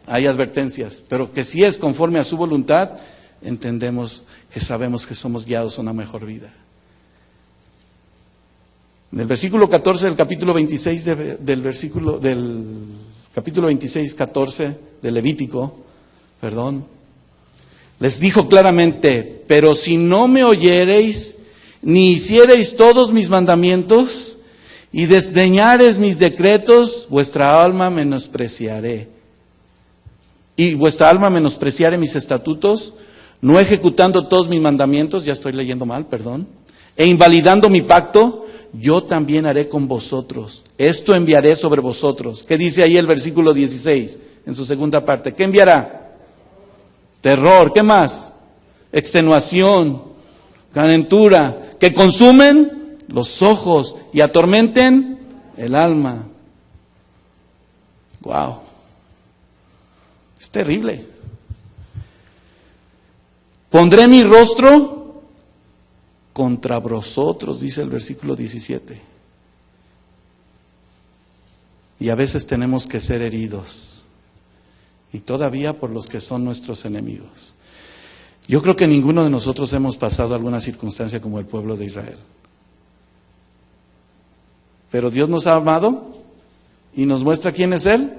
hay advertencias, pero que si es conforme a su voluntad, entendemos que sabemos que somos guiados a una mejor vida. En el versículo 14 del capítulo 26 del capítulo 26, 14 de Levítico, Les dijo claramente: pero si no me oyereis, ni hiciereis todos mis mandamientos, y desdeñareis mis decretos, vuestra alma menospreciaré. Y vuestra alma menospreciare mis estatutos, no ejecutando todos mis mandamientos, ya estoy leyendo mal, perdón, e invalidando mi pacto, yo también haré con vosotros. Esto enviaré sobre vosotros. ¿Qué dice ahí el versículo 16, en su segunda parte? ¿Qué enviará? Terror. ¿Qué más? Extenuación, calentura, que consumen los ojos y atormenten el alma. Wow. Es terrible. Pondré mi rostro contra vosotros, dice el versículo 17. Y a veces tenemos que ser heridos. Y todavía por los que son nuestros enemigos. Yo creo que ninguno de nosotros hemos pasado alguna circunstancia como el pueblo de Israel. Pero Dios nos ha amado y nos muestra quién es Él.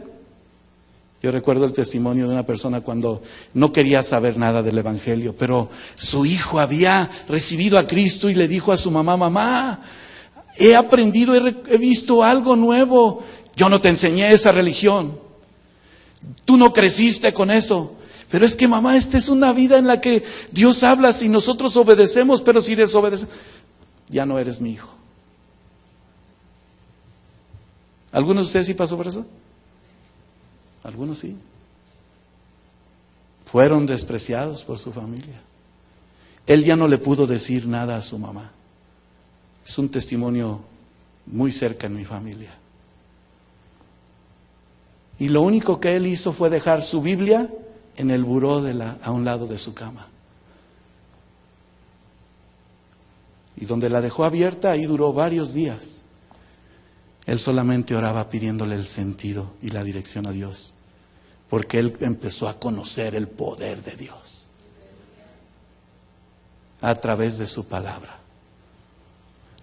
Yo recuerdo el testimonio de una persona cuando no quería saber nada del Evangelio, pero su hijo había recibido a Cristo y le dijo a su mamá: mamá, he aprendido, he visto algo nuevo. Yo no te enseñé esa religión. Tú no creciste con eso. Pero es que, mamá, esta es una vida en la que Dios habla si nosotros obedecemos, pero si desobedecemos, ya no eres mi hijo. ¿Alguno de ustedes sí pasó por eso? Algunos sí. Fueron despreciados por su familia. Él ya no le pudo decir nada a su mamá. Es un testimonio muy cerca en mi familia. Y lo único que él hizo fue dejar su Biblia en el buró a un lado de su cama. Y donde la dejó abierta, ahí duró varios días. Él solamente oraba pidiéndole el sentido y la dirección a Dios, porque él empezó a conocer el poder de Dios a través de su palabra.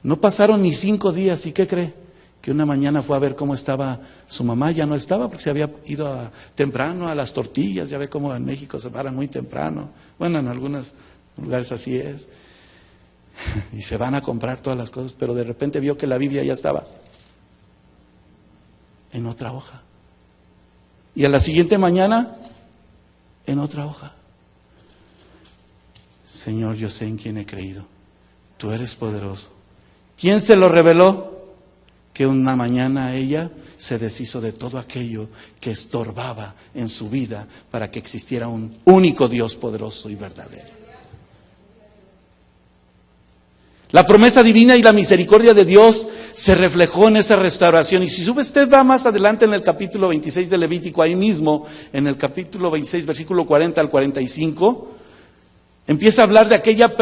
No pasaron ni 5 días, ¿y qué cree? Que una mañana fue a ver cómo estaba su mamá. Ya no estaba porque se había ido temprano a las tortillas. Ya ve cómo en México se paran muy temprano. Bueno, en algunos lugares así es. Y se van a comprar todas las cosas, pero de repente vio que la Biblia ya estaba en otra hoja. Y a la siguiente mañana, en otra hoja. Señor, yo sé en quién he creído. Tú eres poderoso. ¿Quién se lo reveló? Que una mañana ella se deshizo de todo aquello que estorbaba en su vida para que existiera un único Dios poderoso y verdadero. La promesa divina y la misericordia de Dios se reflejó en esa restauración. Y si usted va más adelante en el capítulo 26 de Levítico, ahí mismo, en el capítulo 26, versículo 40 al 45, empieza a hablar de aquella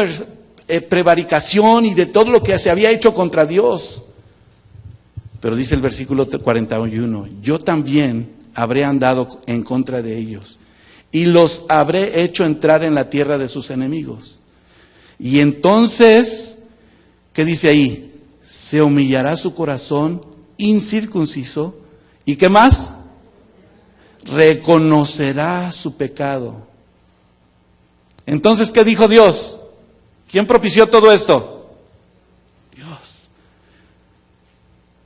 prevaricación y de todo lo que se había hecho contra Dios. Pero dice el versículo 41, yo también habré andado en contra de ellos y los habré hecho entrar en la tierra de sus enemigos. Y entonces, ¿qué dice ahí? Se humillará su corazón incircunciso. ¿Y qué más? Reconocerá su pecado. Entonces, ¿qué dijo Dios? ¿Quién propició todo esto? Dios.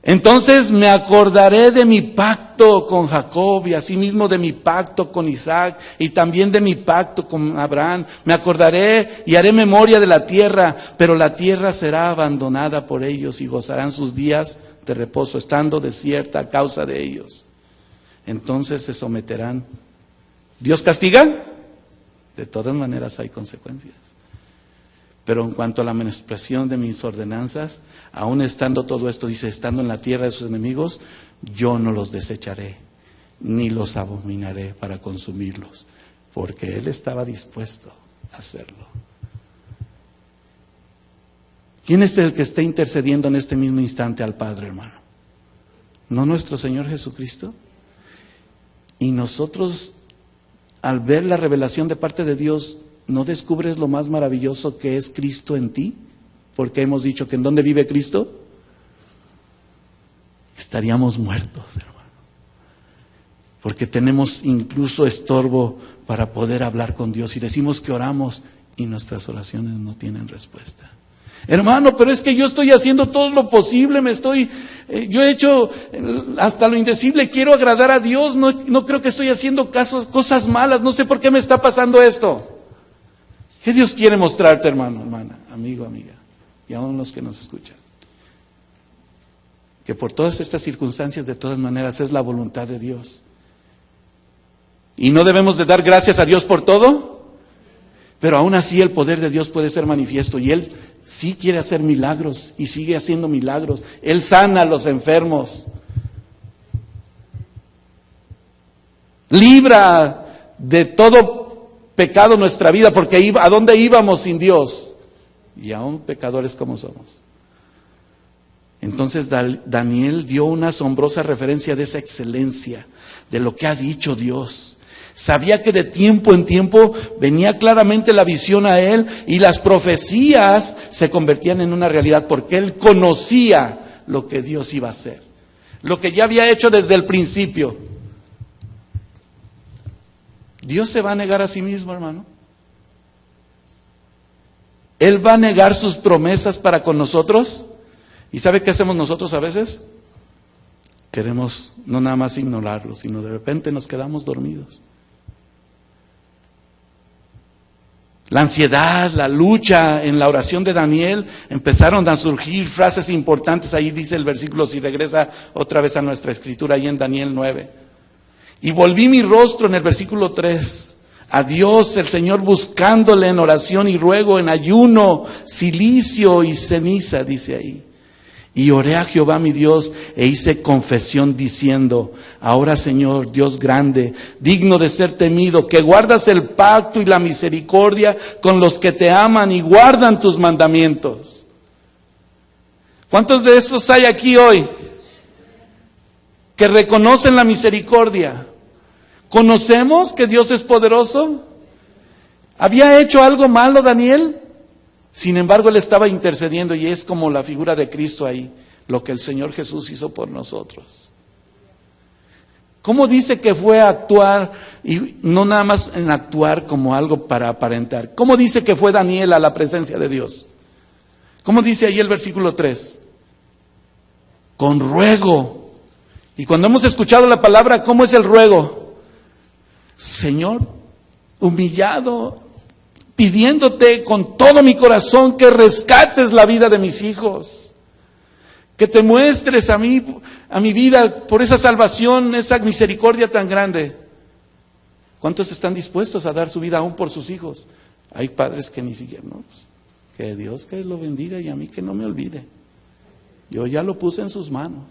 Entonces me acordaré de mi pacto con Jacob y asimismo de mi pacto con Isaac y también de mi pacto con Abraham. Me acordaré y haré memoria de la tierra, pero la tierra será abandonada por ellos y gozarán sus días de reposo, estando desierta a causa de ellos. Entonces se someterán. ¿Dios castiga? De todas maneras hay consecuencias. Pero en cuanto a la menospreciación de mis ordenanzas, aún estando todo esto, dice, estando en la tierra de sus enemigos, yo no los desecharé, ni los abominaré para consumirlos, porque Él estaba dispuesto a hacerlo. ¿Quién es el que está intercediendo en este mismo instante al Padre, hermano? ¿No nuestro Señor Jesucristo? Y nosotros, al ver la revelación de parte de Dios, ¿no descubres lo más maravilloso que es Cristo en ti? Porque hemos dicho que ¿en dónde vive Cristo? Estaríamos muertos, hermano. porque tenemos incluso estorbo para poder hablar con Dios y decimos que oramos y nuestras oraciones no tienen respuesta. Hermano, pero es que yo estoy haciendo todo lo posible, yo he hecho hasta lo indecible, quiero agradar a Dios, no creo que estoy haciendo cosas malas, no sé por qué me está pasando esto. ¿Qué Dios quiere mostrarte, hermano, hermana, amigo, amiga, y aún los que nos escuchan? Que por todas estas circunstancias, de todas maneras, es la voluntad de Dios. ¿Y no debemos de dar gracias a Dios por todo? Pero aún así el poder de Dios puede ser manifiesto y Él sí quiere hacer milagros y sigue haciendo milagros. Él sana a los enfermos. Libra de todo pecado nuestra vida, porque ¿a dónde íbamos sin Dios? Y aún pecadores como somos. Entonces Daniel dio una asombrosa referencia de esa excelencia, de lo que ha dicho Dios. Sabía que de tiempo en tiempo venía claramente la visión a él y las profecías se convertían en una realidad porque él conocía lo que Dios iba a hacer, lo que ya había hecho desde el principio. ¿Dios se va a negar a sí mismo, hermano? ¿Él va a negar sus promesas para con nosotros? ¿Y sabe qué hacemos nosotros a veces? Queremos no nada más ignorarlo, sino de repente nos quedamos dormidos. La ansiedad, la lucha en la oración de Daniel, empezaron a surgir frases importantes. Ahí dice el versículo, si regresa otra vez a nuestra escritura, ahí en Daniel 9. Y volví mi rostro en el versículo 3. A Dios, el Señor, buscándole en oración y ruego, en ayuno, cilicio y ceniza, dice ahí. Y oré a Jehová mi Dios e hice confesión diciendo, ahora Señor, Dios grande, digno de ser temido, que guardas el pacto y la misericordia con los que te aman y guardan tus mandamientos. ¿Cuántos de esos hay aquí hoy que reconocen la misericordia? ¿Conocemos que Dios es poderoso? ¿Había hecho algo malo Daniel? Sin embargo, él estaba intercediendo y es como la figura de Cristo ahí, lo que el Señor Jesús hizo por nosotros. ¿Cómo dice que fue a actuar y no nada más en actuar como algo para aparentar? ¿Cómo dice que fue Daniel a la presencia de Dios? ¿Cómo dice ahí el versículo 3? Con ruego. Y cuando hemos escuchado la palabra, ¿cómo es el ruego? Señor, humillado, pidiéndote con todo mi corazón que rescates la vida de mis hijos, que te muestres a mi vida por esa salvación, esa misericordia tan grande. ¿Cuántos están dispuestos a dar su vida aún por sus hijos? Hay padres que ni siquiera, no, pues, que Dios que lo bendiga y a mí que no me olvide. Yo ya lo puse en sus manos.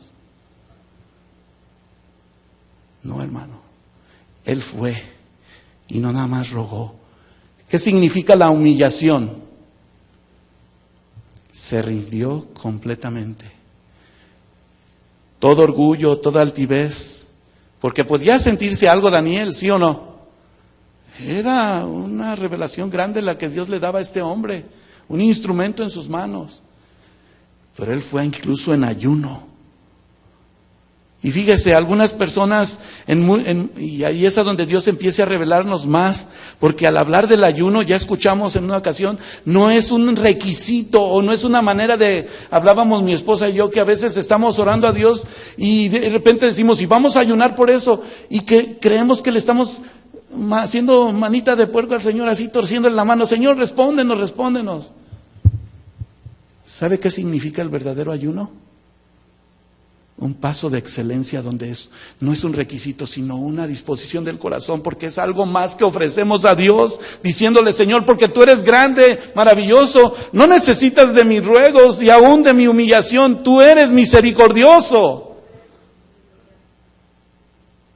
No, hermano, él fue y no nada más rogó. ¿Qué significa la humillación? Se rindió completamente. Todo orgullo, toda altivez, porque podía sentirse algo Daniel, ¿sí o no? Era una revelación grande la que Dios le daba a este hombre, un instrumento en sus manos. Pero él fue incluso en ayuno. Y fíjese, algunas personas, y ahí es a donde Dios empieza a revelarnos más, porque al hablar del ayuno, ya escuchamos en una ocasión, no es un requisito o no es una manera de, hablábamos mi esposa y yo, que a veces estamos orando a Dios y de repente decimos, y vamos a ayunar por eso, y que creemos que le estamos haciendo manita de puerco al Señor, así torciéndole la mano, Señor, respóndenos. ¿Sabe qué significa el verdadero ayuno? Un paso de excelencia donde no es un requisito, sino una disposición del corazón, porque es algo más que ofrecemos a Dios, diciéndole, Señor, porque tú eres grande, maravilloso, no necesitas de mis ruegos y aún de mi humillación, tú eres misericordioso.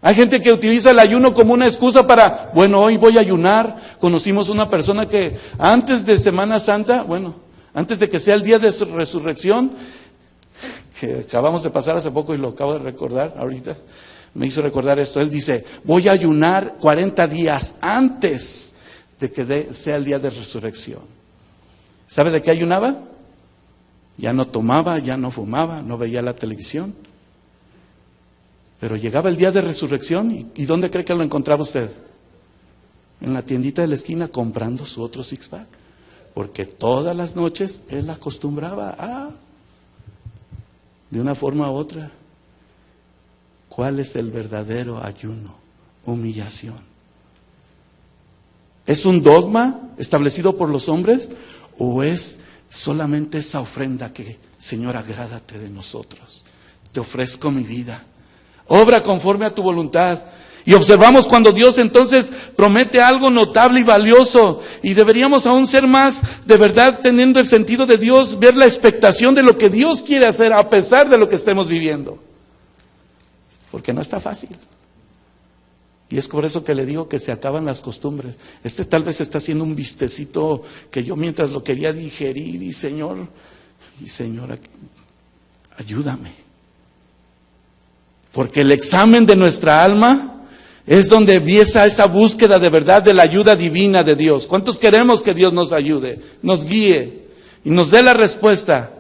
Hay gente que utiliza el ayuno como una excusa para, bueno, hoy voy a ayunar. Conocimos una persona que antes de Semana Santa, antes de que sea el día de su resurrección, que acabamos de pasar hace poco y lo acabo de recordar ahorita, me hizo recordar esto. Él dice, voy a ayunar 40 días antes de que sea el día de resurrección. ¿Sabe de qué ayunaba? Ya no tomaba, ya no fumaba, no veía la televisión. Pero llegaba el día de resurrección ¿y dónde cree que lo encontraba usted? En la tiendita de la esquina comprando su otro six-pack. Porque todas las noches él acostumbraba de una forma u otra. ¿Cuál es el verdadero ayuno? Humillación. ¿Es un dogma establecido por los hombres? ¿O es solamente esa ofrenda que, Señor, agrádate de nosotros? Te ofrezco mi vida. Obra conforme a tu voluntad. Y observamos cuando Dios entonces promete algo notable y valioso. Y deberíamos aún ser más, de verdad, teniendo el sentido de Dios, ver la expectación de lo que Dios quiere hacer a pesar de lo que estemos viviendo. Porque no está fácil. Y es por eso que le digo que se acaban las costumbres. Tal vez está haciendo un vistecito que yo mientras lo quería digerir y Señor, ayúdame. Porque el examen de nuestra alma es donde empieza esa búsqueda de verdad de la ayuda divina de Dios. ¿Cuántos queremos que Dios nos ayude, nos guíe y nos dé la respuesta?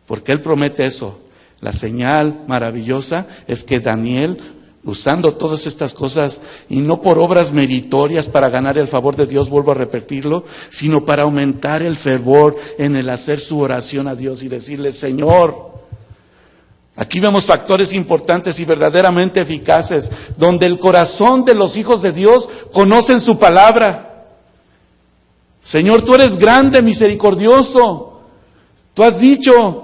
Porque Él promete eso. La señal maravillosa es que Daniel, usando todas estas cosas, y no por obras meritorias para ganar el favor de Dios, vuelvo a repetirlo, sino para aumentar el fervor en el hacer su oración a Dios y decirle, Señor, aquí vemos factores importantes y verdaderamente eficaces, donde el corazón de los hijos de Dios conocen su palabra. Señor, tú eres grande, misericordioso. Tú has dicho,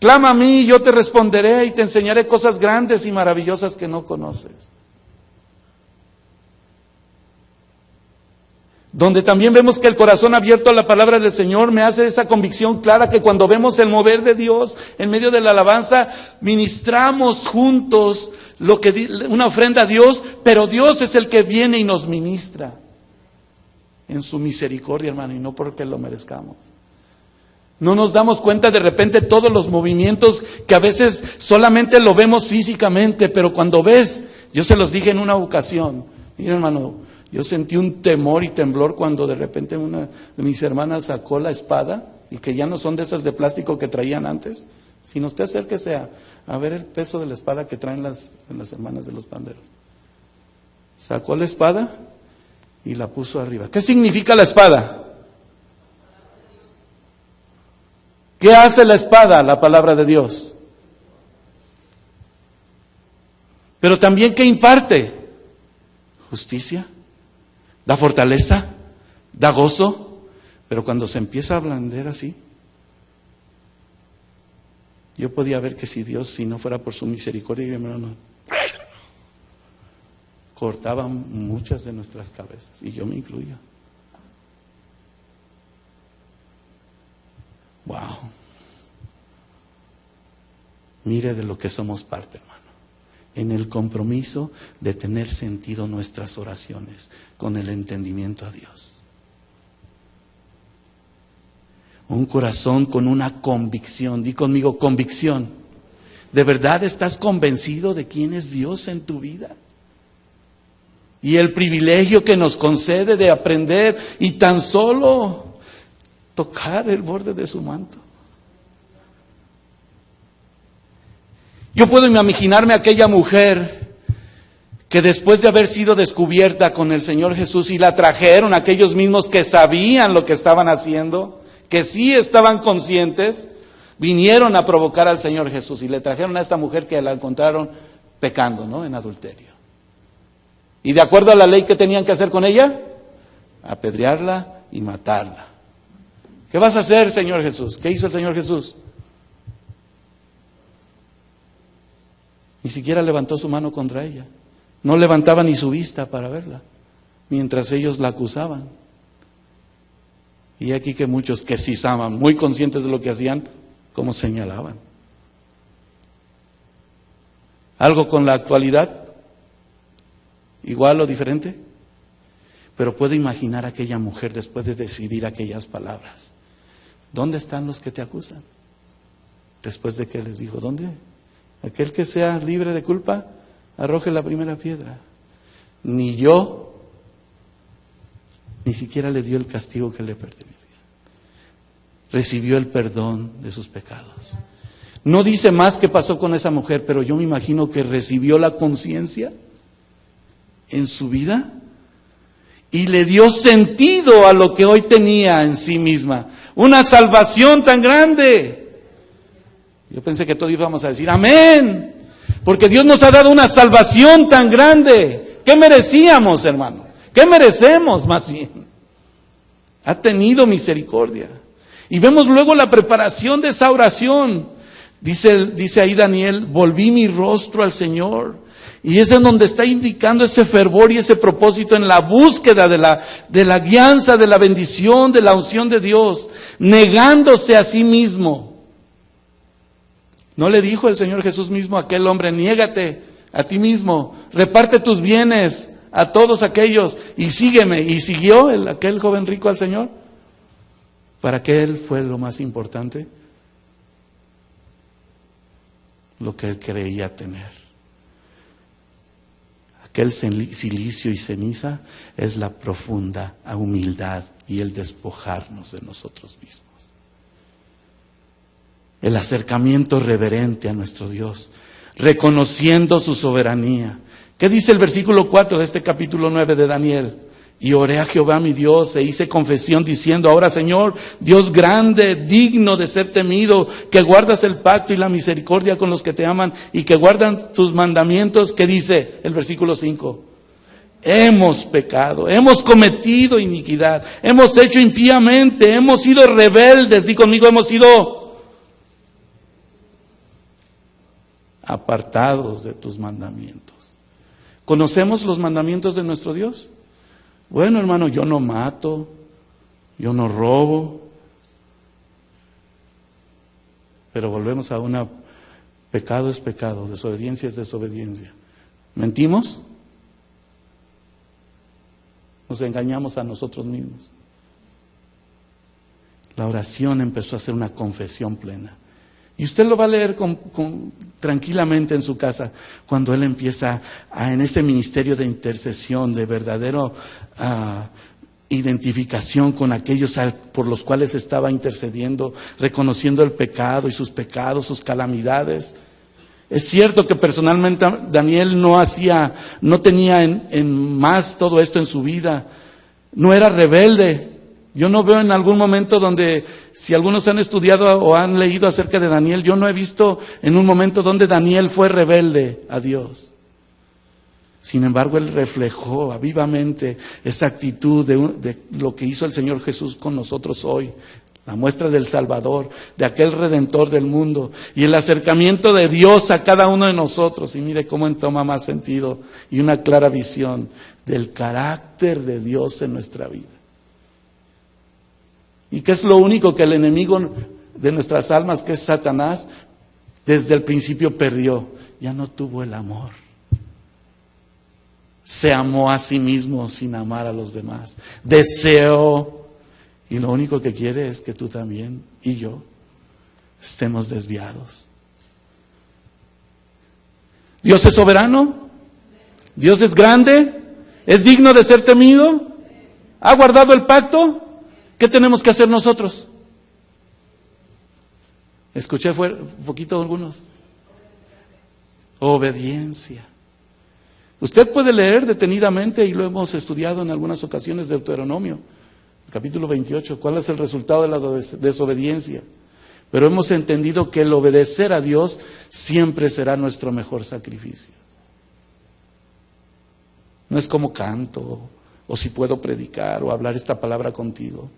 clama a mí y yo te responderé y te enseñaré cosas grandes y maravillosas que no conoces. Donde también vemos que el corazón abierto a la palabra del Señor me hace esa convicción clara que cuando vemos el mover de Dios en medio de la alabanza, ministramos juntos una ofrenda a Dios, pero Dios es el que viene y nos ministra en su misericordia, hermano, y no porque lo merezcamos. No nos damos cuenta de repente todos los movimientos que a veces solamente lo vemos físicamente, pero cuando ves, yo se los dije en una ocasión, mira hermano, yo sentí un temor y temblor cuando de repente una de mis hermanas sacó la espada, y que ya no son de esas de plástico que traían antes, sino usted acérquese a ver el peso de la espada que traen las hermanas de los panderos. Sacó la espada y la puso arriba. ¿Qué significa la espada? ¿Qué hace la espada? La palabra de Dios. Pero también ¿qué imparte? Justicia, da fortaleza, da gozo. Pero cuando se empieza a ablandar así, yo podía ver que si no fuera por su misericordia, hermano, cortaba muchas de nuestras cabezas, y yo me incluyo. Wow. Mire de lo que somos parte, hermano. En el compromiso de tener sentido nuestras oraciones con el entendimiento a Dios. Un corazón con una convicción. Di conmigo, convicción. ¿De verdad estás convencido de quién es Dios en tu vida? Y el privilegio que nos concede de aprender y tan solo tocar el borde de su manto. Yo puedo imaginarme aquella mujer que después de haber sido descubierta con el Señor Jesús y la trajeron aquellos mismos que sabían lo que estaban haciendo, que sí estaban conscientes, vinieron a provocar al Señor Jesús y le trajeron a esta mujer que la encontraron pecando, ¿no? En adulterio. Y de acuerdo a la ley, ¿qué tenían que hacer con ella? Apedrearla y matarla. ¿Qué vas a hacer, Señor Jesús? ¿Qué hizo el Señor Jesús? Ni siquiera levantó su mano contra ella. No levantaba ni su vista para verla, mientras ellos la acusaban. Y aquí que muchos que sí estaban muy conscientes de lo que hacían, como señalaban. ¿Algo con la actualidad? ¿Igual o diferente? Pero puedo imaginar a aquella mujer después de decidir aquellas palabras. ¿Dónde están los que te acusan? Después de que les dijo, ¿dónde? Aquel que sea libre de culpa, arroje la primera piedra. Ni siquiera le dio el castigo que le pertenecía. Recibió el perdón de sus pecados. No dice más qué pasó con esa mujer, pero yo me imagino que recibió la conciencia en su vida y le dio sentido a lo que hoy tenía en sí misma. Una salvación tan grande. Yo pensé que todos íbamos a decir amén, porque Dios nos ha dado una salvación tan grande. ¿Qué merecíamos, hermano? ¿Qué merecemos más bien? Ha tenido misericordia. Y vemos luego la preparación de esa oración. Dice ahí Daniel, volví mi rostro al Señor. Y es en donde está indicando ese fervor y ese propósito en la búsqueda de la guianza, de la bendición, de la unción de Dios, negándose a sí mismo. ¿No le dijo el Señor Jesús mismo a aquel hombre, niégate a ti mismo, reparte tus bienes a todos aquellos y sígueme? Y siguió aquel joven rico al Señor. ¿Para qué él fue lo más importante? Lo que él creía tener. Aquel silicio y ceniza es la profunda humildad y el despojarnos de nosotros mismos. El acercamiento reverente a nuestro Dios, reconociendo su soberanía. ¿Qué dice el versículo 4 de este capítulo 9 de Daniel? Y oré a Jehová mi Dios e hice confesión diciendo, ahora Señor, Dios grande, digno de ser temido, que guardas el pacto y la misericordia con los que te aman y que guardan tus mandamientos. ¿Qué dice el versículo 5? Hemos pecado, hemos cometido iniquidad, hemos hecho impíamente, hemos sido rebeldes. Di conmigo, hemos sido apartados de tus mandamientos. ¿Conocemos los mandamientos de nuestro Dios? Bueno, hermano, yo no mato, yo no robo, pero volvemos a pecado es pecado, desobediencia es desobediencia. ¿Mentimos? Nos engañamos a nosotros mismos. La oración empezó a ser una confesión plena. Y usted lo va a leer tranquilamente en su casa cuando él empieza en ese ministerio de intercesión, de verdadero identificación con aquellos por los cuales estaba intercediendo, reconociendo el pecado y sus pecados, sus calamidades. Es cierto que personalmente Daniel no tenía en más todo esto en su vida, no era rebelde. Yo no veo en algún momento donde, si algunos han estudiado o han leído acerca de Daniel, yo no he visto en un momento donde Daniel fue rebelde a Dios. Sin embargo, él reflejó vivamente esa actitud de lo que hizo el Señor Jesús con nosotros hoy. La muestra del Salvador, de aquel Redentor del mundo y el acercamiento de Dios a cada uno de nosotros. Y mire cómo toma más sentido y una clara visión del carácter de Dios en nuestra vida. ¿Y qué es lo único que el enemigo de nuestras almas, que es Satanás, desde el principio perdió? Ya no tuvo el amor. Se amó a sí mismo sin amar a los demás. Deseó. Y lo único que quiere es que tú también y yo estemos desviados. Dios es soberano. Dios es grande. Es digno de ser temido. Ha guardado el pacto. ¿Qué tenemos que hacer nosotros? Escuché un poquito algunos. Obediencia. Usted puede leer detenidamente, y lo hemos estudiado en algunas ocasiones, de Deuteronomio, capítulo 28, cuál es el resultado de la desobediencia. Pero hemos entendido que el obedecer a Dios siempre será nuestro mejor sacrificio. No es como canto, o si puedo predicar o hablar esta palabra contigo.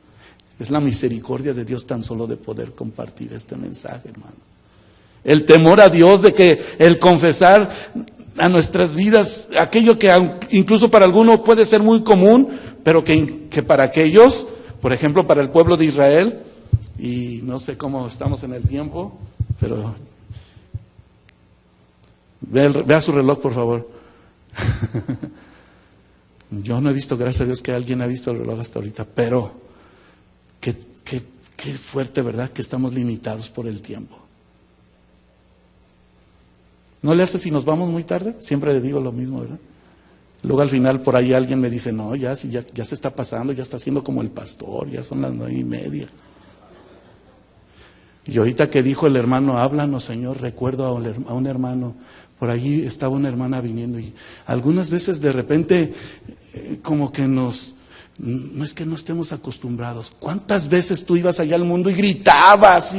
Es la misericordia de Dios tan solo de poder compartir este mensaje, hermano. El temor a Dios, de que el confesar a nuestras vidas, aquello que incluso para algunos puede ser muy común, pero que para aquellos, por ejemplo para el pueblo de Israel, y no sé cómo estamos en el tiempo, pero vea su reloj, por favor. Yo no he visto, gracias a Dios, que alguien ha visto el reloj hasta ahorita, pero qué fuerte, ¿verdad?, que estamos limitados por el tiempo. ¿No le hace si nos vamos muy tarde? Siempre le digo lo mismo, ¿verdad? Luego al final por ahí alguien me dice, no, ya se está pasando, ya está haciendo como el pastor, ya son las 9:30. Y ahorita que dijo el hermano, háblanos, Señor, recuerdo a un hermano, por allí estaba una hermana viniendo y algunas veces de repente como que no es que no estemos acostumbrados. ¿Cuántas veces tú ibas allá al mundo y gritabas?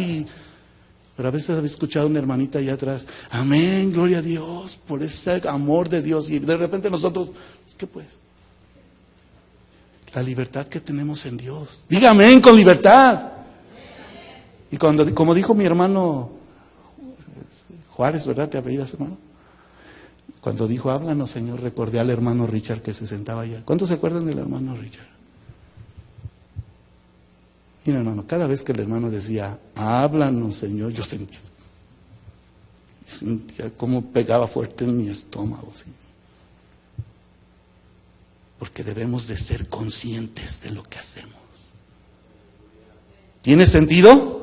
Pero a veces había escuchado a una hermanita allá atrás, amén, gloria a Dios, por ese amor de Dios. Y de repente nosotros, ¿qué pues? La libertad que tenemos en Dios. Diga amén con libertad. Y como dijo mi hermano Juárez, ¿verdad? ¿Te apellidas, hermano? Cuando dijo, háblanos, Señor, recordé al hermano Richard que se sentaba allá. ¿Cuántos se acuerdan del hermano Richard? Mira, hermano, cada vez que el hermano decía, háblanos, Señor, yo sentía cómo pegaba fuerte en mi estómago. ¿Sí? Porque debemos de ser conscientes de lo que hacemos. ¿Tiene sentido?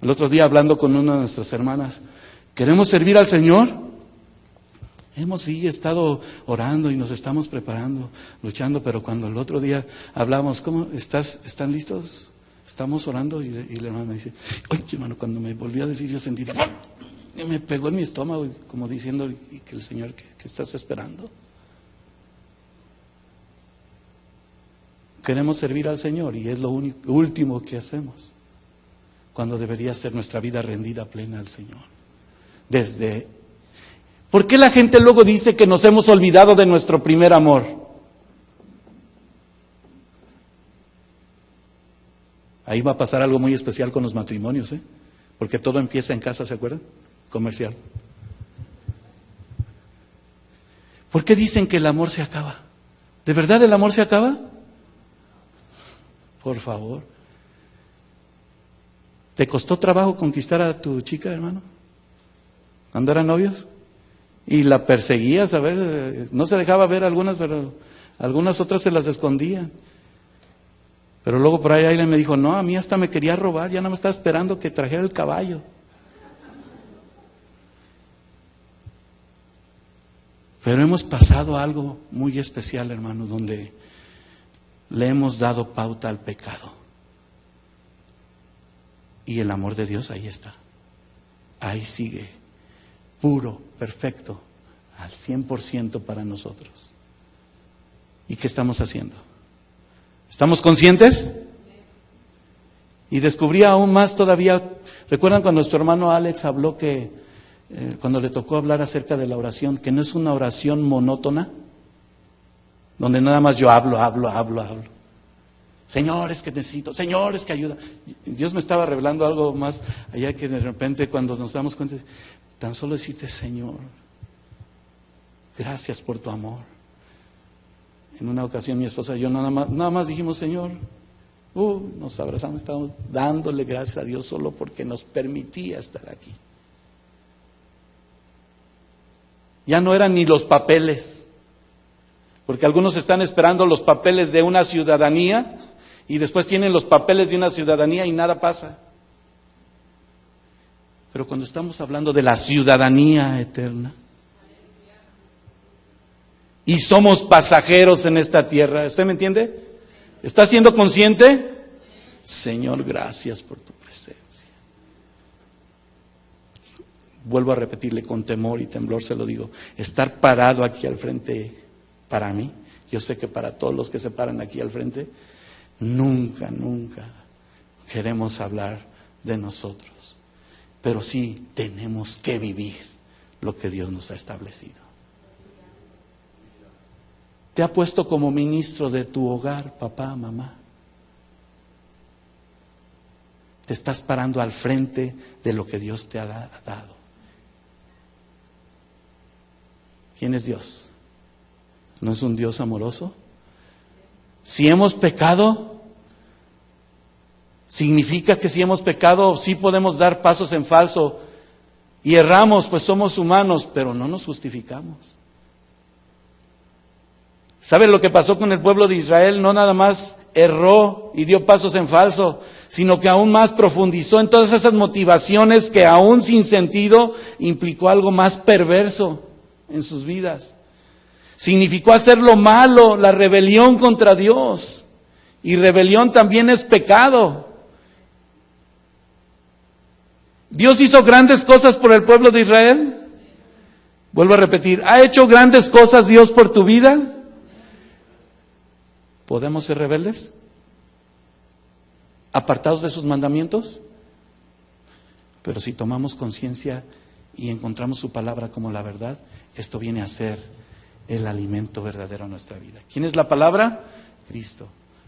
El otro día hablando con una de nuestras hermanas, ¿queremos servir al Señor? Hemos estado orando y nos estamos preparando, luchando, pero cuando el otro día hablamos, ¿cómo están listos? Estamos orando y la hermana me dice, oye hermano, cuando me volvió a decir yo sentí, me pegó en mi estómago, como diciendo, ¿y que el Señor qué estás esperando? Queremos servir al Señor y es lo último que hacemos, cuando debería ser nuestra vida rendida plena al Señor. ¿Por qué la gente luego dice que nos hemos olvidado de nuestro primer amor? Ahí va a pasar algo muy especial con los matrimonios, porque todo empieza en casa, ¿se acuerdan? Comercial. ¿Por qué dicen que el amor se acaba? ¿De verdad el amor se acaba? Por favor. ¿Te costó trabajo conquistar a tu chica, hermano? ¿Cuando eran novios? Y la perseguías, a ver, no se dejaba ver algunas, pero algunas otras se las escondían. Pero luego por ahí me dijo, no, a mí hasta me quería robar, ya nada más estaba esperando que trajera el caballo. Pero hemos pasado algo muy especial, hermano, donde le hemos dado pauta al pecado. Y el amor de Dios ahí está. Ahí sigue, puro, perfecto, al 100% para nosotros. ¿Y qué estamos haciendo? ¿Estamos conscientes? Y descubrí aún más todavía. ¿Recuerdan cuando nuestro hermano Alex habló que cuando le tocó hablar acerca de la oración, que no es una oración monótona, donde nada más yo hablo? Señores, que necesito, señores, que ayuda. Dios me estaba revelando algo más allá, que de repente cuando nos damos cuenta, tan solo decirte, Señor, gracias por tu amor. En una ocasión mi esposa y yo nada más dijimos, Señor, nos abrazamos, estábamos dándole gracias a Dios solo porque nos permitía estar aquí. Ya no eran ni los papeles, porque algunos están esperando los papeles de una ciudadanía y después tienen los papeles de una ciudadanía y nada pasa. Pero cuando estamos hablando de la ciudadanía eterna y somos pasajeros en esta tierra, ¿usted me entiende? ¿Está siendo consciente? Señor, gracias por tu presencia. Vuelvo a repetirle con temor y temblor, se lo digo, estar parado aquí al frente para mí, yo sé que para todos los que se paran aquí al frente, nunca queremos hablar de nosotros, pero sí tenemos que vivir lo que Dios nos ha establecido. Te ha puesto como ministro de tu hogar, papá, mamá. Te estás parando al frente de lo que Dios te ha dado. ¿Quién es Dios? ¿No es un Dios amoroso? Si hemos pecado, significa que si hemos pecado, sí podemos dar pasos en falso y erramos, pues somos humanos, pero no nos justificamos. ¿Saben lo que pasó con el pueblo de Israel? No nada más erró y dio pasos en falso, sino que aún más profundizó en todas esas motivaciones que aún sin sentido implicó algo más perverso en sus vidas. Significó hacer lo malo, la rebelión contra Dios. Y rebelión también es pecado. ¿Dios hizo grandes cosas por el pueblo de Israel? Vuelvo a repetir, ¿ha hecho grandes cosas Dios por tu vida? ¿Podemos ser rebeldes? ¿Apartados de sus mandamientos? Pero si tomamos conciencia y encontramos su palabra como la verdad, esto viene a ser el alimento verdadero a nuestra vida. ¿Quién es la palabra? Cristo.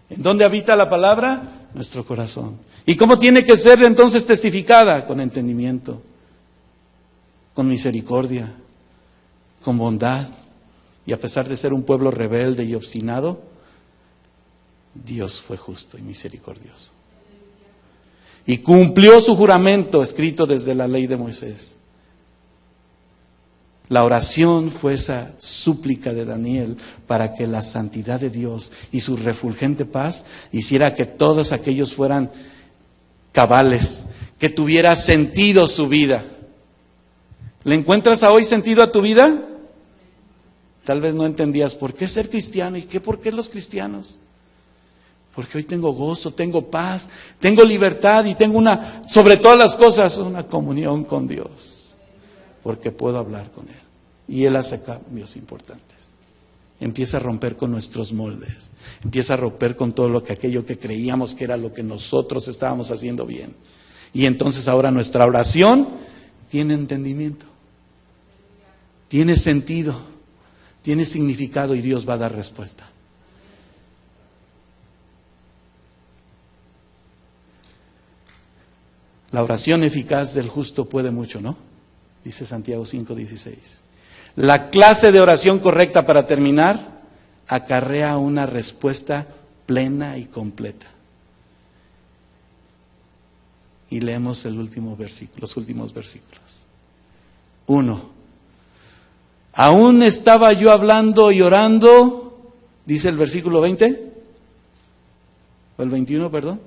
¿En dónde habita la palabra? Nuestro corazón. ¿Y cómo tiene que ser entonces testificada? Con entendimiento, con misericordia, con bondad. Y a pesar de ser un pueblo rebelde y obstinado, Dios fue justo y misericordioso. Y cumplió su juramento escrito desde la ley de Moisés. La oración fue esa súplica de Daniel para que la santidad de Dios y su refulgente paz hiciera que todos aquellos fueran cabales, que tuviera sentido su vida. ¿Le encuentras hoy sentido a tu vida? Tal vez no entendías por qué ser cristiano y por qué los cristianos. Porque hoy tengo gozo, tengo paz, tengo libertad y tengo sobre todas las cosas, una comunión con Dios. Porque puedo hablar con Él. Y Él hace cambios importantes. Empieza a romper con nuestros moldes. Empieza a romper con todo aquello que creíamos que era lo que nosotros estábamos haciendo bien. Y entonces ahora nuestra oración tiene entendimiento. Tiene sentido. Tiene significado y Dios va a dar respuesta. La oración eficaz del justo puede mucho, ¿no? Dice Santiago 5:16. La clase de oración correcta, para terminar, acarrea una respuesta plena y completa. Y leemos los últimos versículos. 1. Aún estaba yo hablando y orando, dice el versículo 20, o el 21, perdón.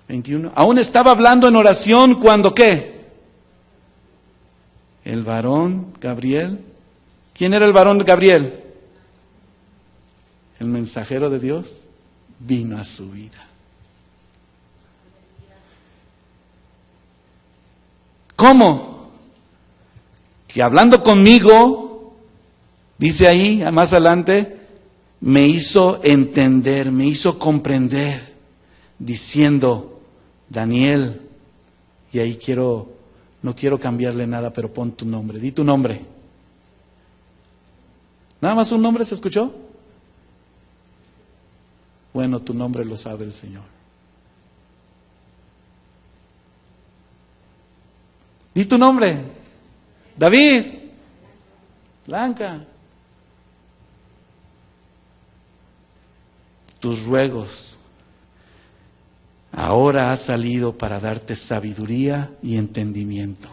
21. Aún estaba hablando en oración cuando, ¿qué? El varón Gabriel. ¿Quién era el varón Gabriel? El mensajero de Dios vino a su vida. ¿Cómo? Que hablando conmigo, dice ahí, más adelante, me hizo entender, me hizo comprender, diciendo, Daniel, y ahí no quiero cambiarle nada, pero pon tu nombre, di tu nombre. ¿Nada más un nombre se escuchó? Bueno, tu nombre lo sabe el Señor. Di tu nombre. David. Blanca. Tus ruegos ahora ha salido para darte sabiduría y entendimiento.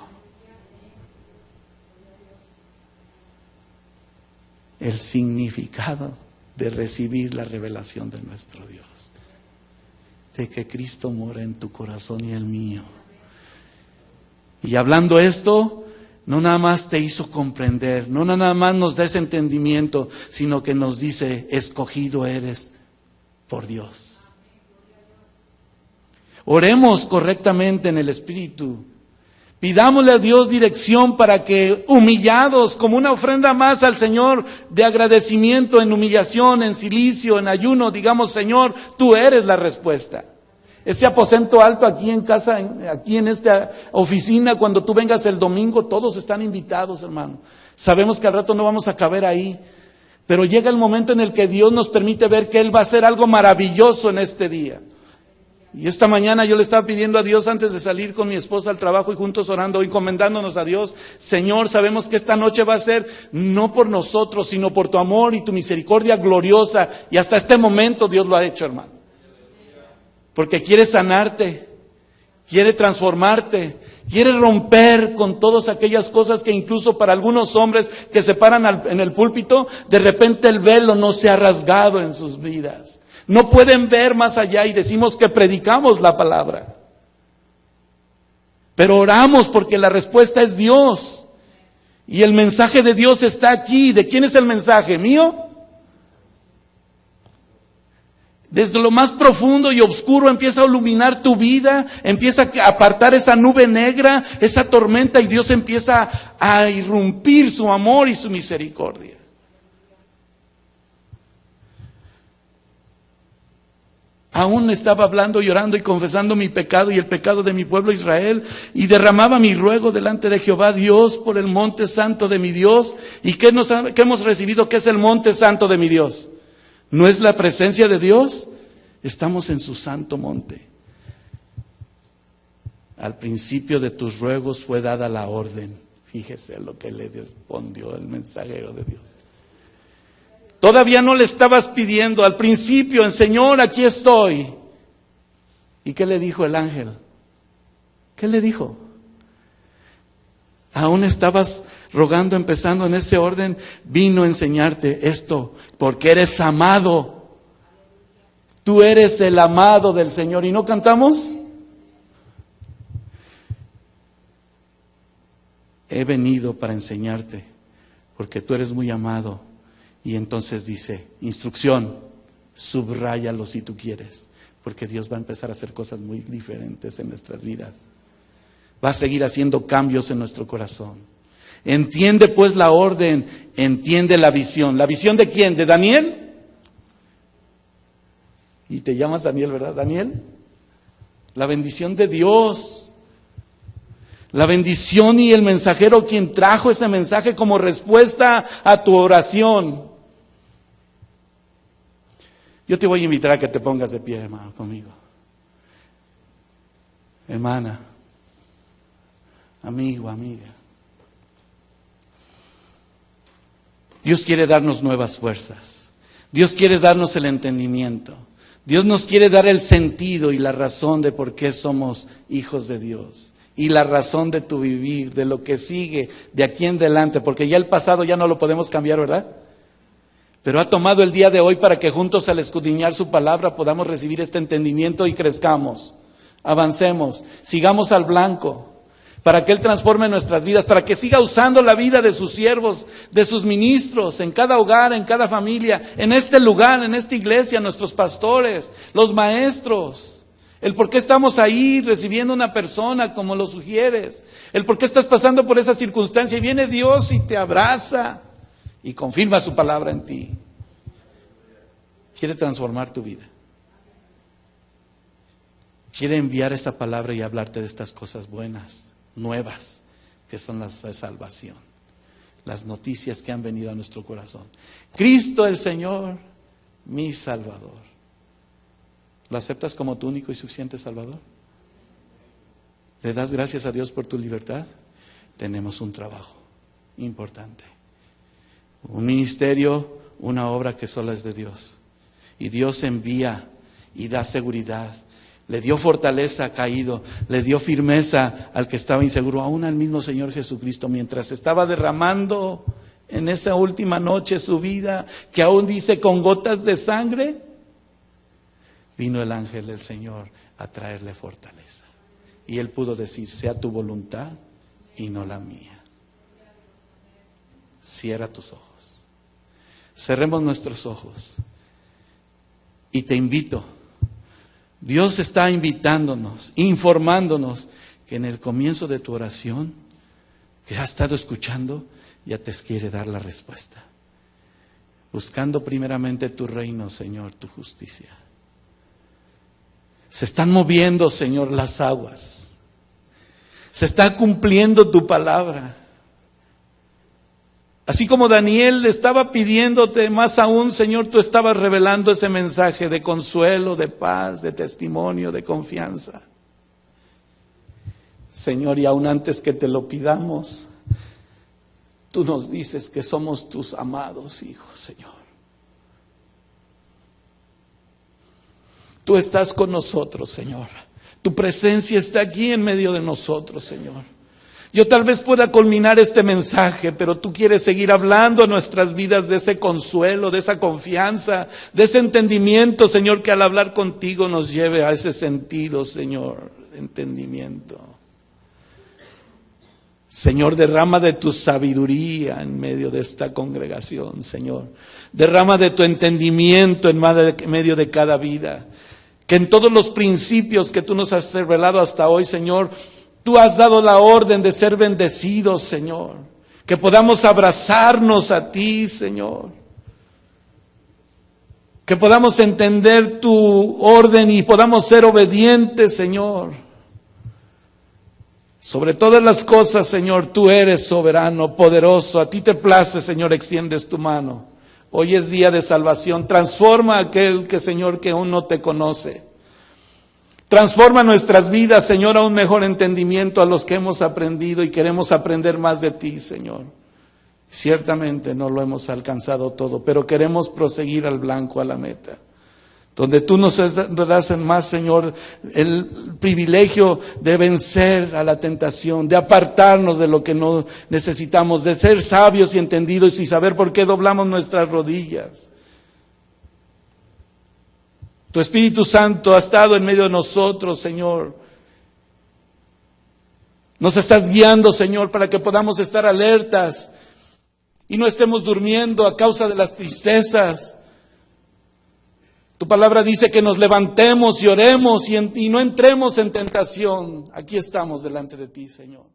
El significado de recibir la revelación de nuestro Dios, de que Cristo mora en tu corazón y el mío. Y hablando esto, no nada más te hizo comprender, no nada más nos da ese entendimiento, sino que nos dice, escogido eres por Dios. Oremos correctamente en el Espíritu. Pidámosle a Dios dirección para que, humillados, como una ofrenda más al Señor de agradecimiento, en humillación, en silicio, en ayuno, digamos, Señor, tú eres la respuesta. Ese aposento alto aquí en casa, aquí en esta oficina, cuando tú vengas el domingo, todos están invitados, hermano. Sabemos que al rato no vamos a caber ahí, pero llega el momento en el que Dios nos permite ver que Él va a hacer algo maravilloso en este día. Y esta mañana yo le estaba pidiendo a Dios antes de salir con mi esposa al trabajo y juntos orando, encomendándonos a Dios. Señor, sabemos que esta noche va a ser no por nosotros, sino por tu amor y tu misericordia gloriosa. Y hasta este momento Dios lo ha hecho, hermano. Porque quiere sanarte, quiere transformarte, quiere romper con todas aquellas cosas que incluso para algunos hombres que se paran en el púlpito, de repente el velo no se ha rasgado en sus vidas. No pueden ver más allá y decimos que predicamos la palabra. Pero oramos porque la respuesta es Dios. Y el mensaje de Dios está aquí. ¿De quién es el mensaje? ¿Mío? Desde lo más profundo y oscuro empieza a iluminar tu vida, empieza a apartar esa nube negra, esa tormenta, y Dios empieza a irrumpir su amor y su misericordia. Aún estaba hablando, llorando y confesando mi pecado y el pecado de mi pueblo Israel, y derramaba mi ruego delante de Jehová Dios por el monte santo de mi Dios. ¿Y qué hemos recibido? ¿Qué es el monte santo de mi Dios? ¿No es la presencia de Dios? Estamos en su santo monte. Al principio de tus ruegos fue dada la orden. Fíjese lo que le respondió el mensajero de Dios. Todavía no le estabas pidiendo. Al principio, Señor, aquí estoy. ¿Y qué le dijo el ángel? ¿Qué le dijo? Aún estabas rogando, empezando en ese orden, vino a enseñarte esto, porque eres amado. Tú eres el amado del Señor. ¿Y no cantamos? He venido para enseñarte, porque tú eres muy amado. Y entonces dice, instrucción, subráyalo si tú quieres, porque Dios va a empezar a hacer cosas muy diferentes en nuestras vidas. Va a seguir haciendo cambios en nuestro corazón. Entiende pues la orden, entiende la visión. ¿La visión de quién? ¿De Daniel? Y te llamas Daniel, ¿verdad? Daniel. La bendición de Dios. La bendición y el mensajero quien trajo ese mensaje como respuesta a tu oración. Yo te voy a invitar a que te pongas de pie, hermano, conmigo. Hermana, amigo, amiga. Dios quiere darnos nuevas fuerzas. Dios quiere darnos el entendimiento. Dios nos quiere dar el sentido y la razón de por qué somos hijos de Dios. Y la razón de tu vivir, de lo que sigue de aquí en adelante. Porque ya el pasado ya no lo podemos cambiar, ¿verdad? Pero ha tomado el día de hoy para que juntos al escudriñar su palabra podamos recibir este entendimiento y crezcamos, avancemos, sigamos al blanco, para que Él transforme nuestras vidas, para que siga usando la vida de sus siervos, de sus ministros, en cada hogar, en cada familia, en este lugar, en esta iglesia, nuestros pastores, los maestros. El por qué estamos ahí recibiendo una persona como lo sugieres, el por qué estás pasando por esa circunstancia y viene Dios y te abraza y confirma su palabra en ti. Quiere transformar tu vida. Quiere enviar esa palabra y hablarte de estas cosas buenas, nuevas, que son las de salvación. Las noticias que han venido a nuestro corazón. Cristo el Señor, mi Salvador. ¿Lo aceptas como tu único y suficiente Salvador? ¿Le das gracias a Dios por tu libertad? Tenemos un trabajo importante. Un ministerio, una obra que solo es de Dios. Y Dios envía y da seguridad. Le dio fortaleza a caído, le dio firmeza al que estaba inseguro, aún al mismo Señor Jesucristo, mientras estaba derramando en esa última noche su vida, que aún dice con gotas de sangre, vino el ángel del Señor a traerle fortaleza. Y él pudo decir, sea tu voluntad y no la mía. Cierra tus ojos. Cerremos nuestros ojos. Y te invito. Dios está invitándonos, informándonos que en el comienzo de tu oración, que has estado escuchando, ya te quiere dar la respuesta. Buscando primeramente tu reino, Señor, tu justicia. Se están moviendo, Señor, las aguas. Se está cumpliendo tu palabra. Así como Daniel estaba pidiéndote, más aún, Señor, tú estabas revelando ese mensaje de consuelo, de paz, de testimonio, de confianza. Señor, y aún antes que te lo pidamos, tú nos dices que somos tus amados hijos, Señor. Tú estás con nosotros, Señor. Tu presencia está aquí en medio de nosotros, Señor. Yo tal vez pueda culminar este mensaje, pero tú quieres seguir hablando a nuestras vidas de ese consuelo, de esa confianza, de ese entendimiento, Señor, que al hablar contigo nos lleve a ese sentido, Señor, de entendimiento. Señor, derrama de tu sabiduría en medio de esta congregación, Señor. Derrama de tu entendimiento en medio de cada vida. Que en todos los principios que tú nos has revelado hasta hoy, Señor, tú has dado la orden de ser bendecidos, Señor. Que podamos abrazarnos a ti, Señor. Que podamos entender tu orden y podamos ser obedientes, Señor. Sobre todas las cosas, Señor, tú eres soberano, poderoso. A ti te place, Señor, extiendes tu mano. Hoy es día de salvación. Transforma a aquel que, Señor, que aún no te conoce. Transforma nuestras vidas, Señor, a un mejor entendimiento a los que hemos aprendido y queremos aprender más de ti, Señor. Ciertamente no lo hemos alcanzado todo, pero queremos proseguir al blanco, a la meta. Donde tú nos das más, Señor, el privilegio de vencer a la tentación, de apartarnos de lo que no necesitamos, de ser sabios y entendidos y saber por qué doblamos nuestras rodillas. Tu Espíritu Santo ha estado en medio de nosotros, Señor. Nos estás guiando, Señor, para que podamos estar alertas y no estemos durmiendo a causa de las tristezas. Tu palabra dice que nos levantemos y oremos y no entremos en tentación. Aquí estamos delante de ti, Señor.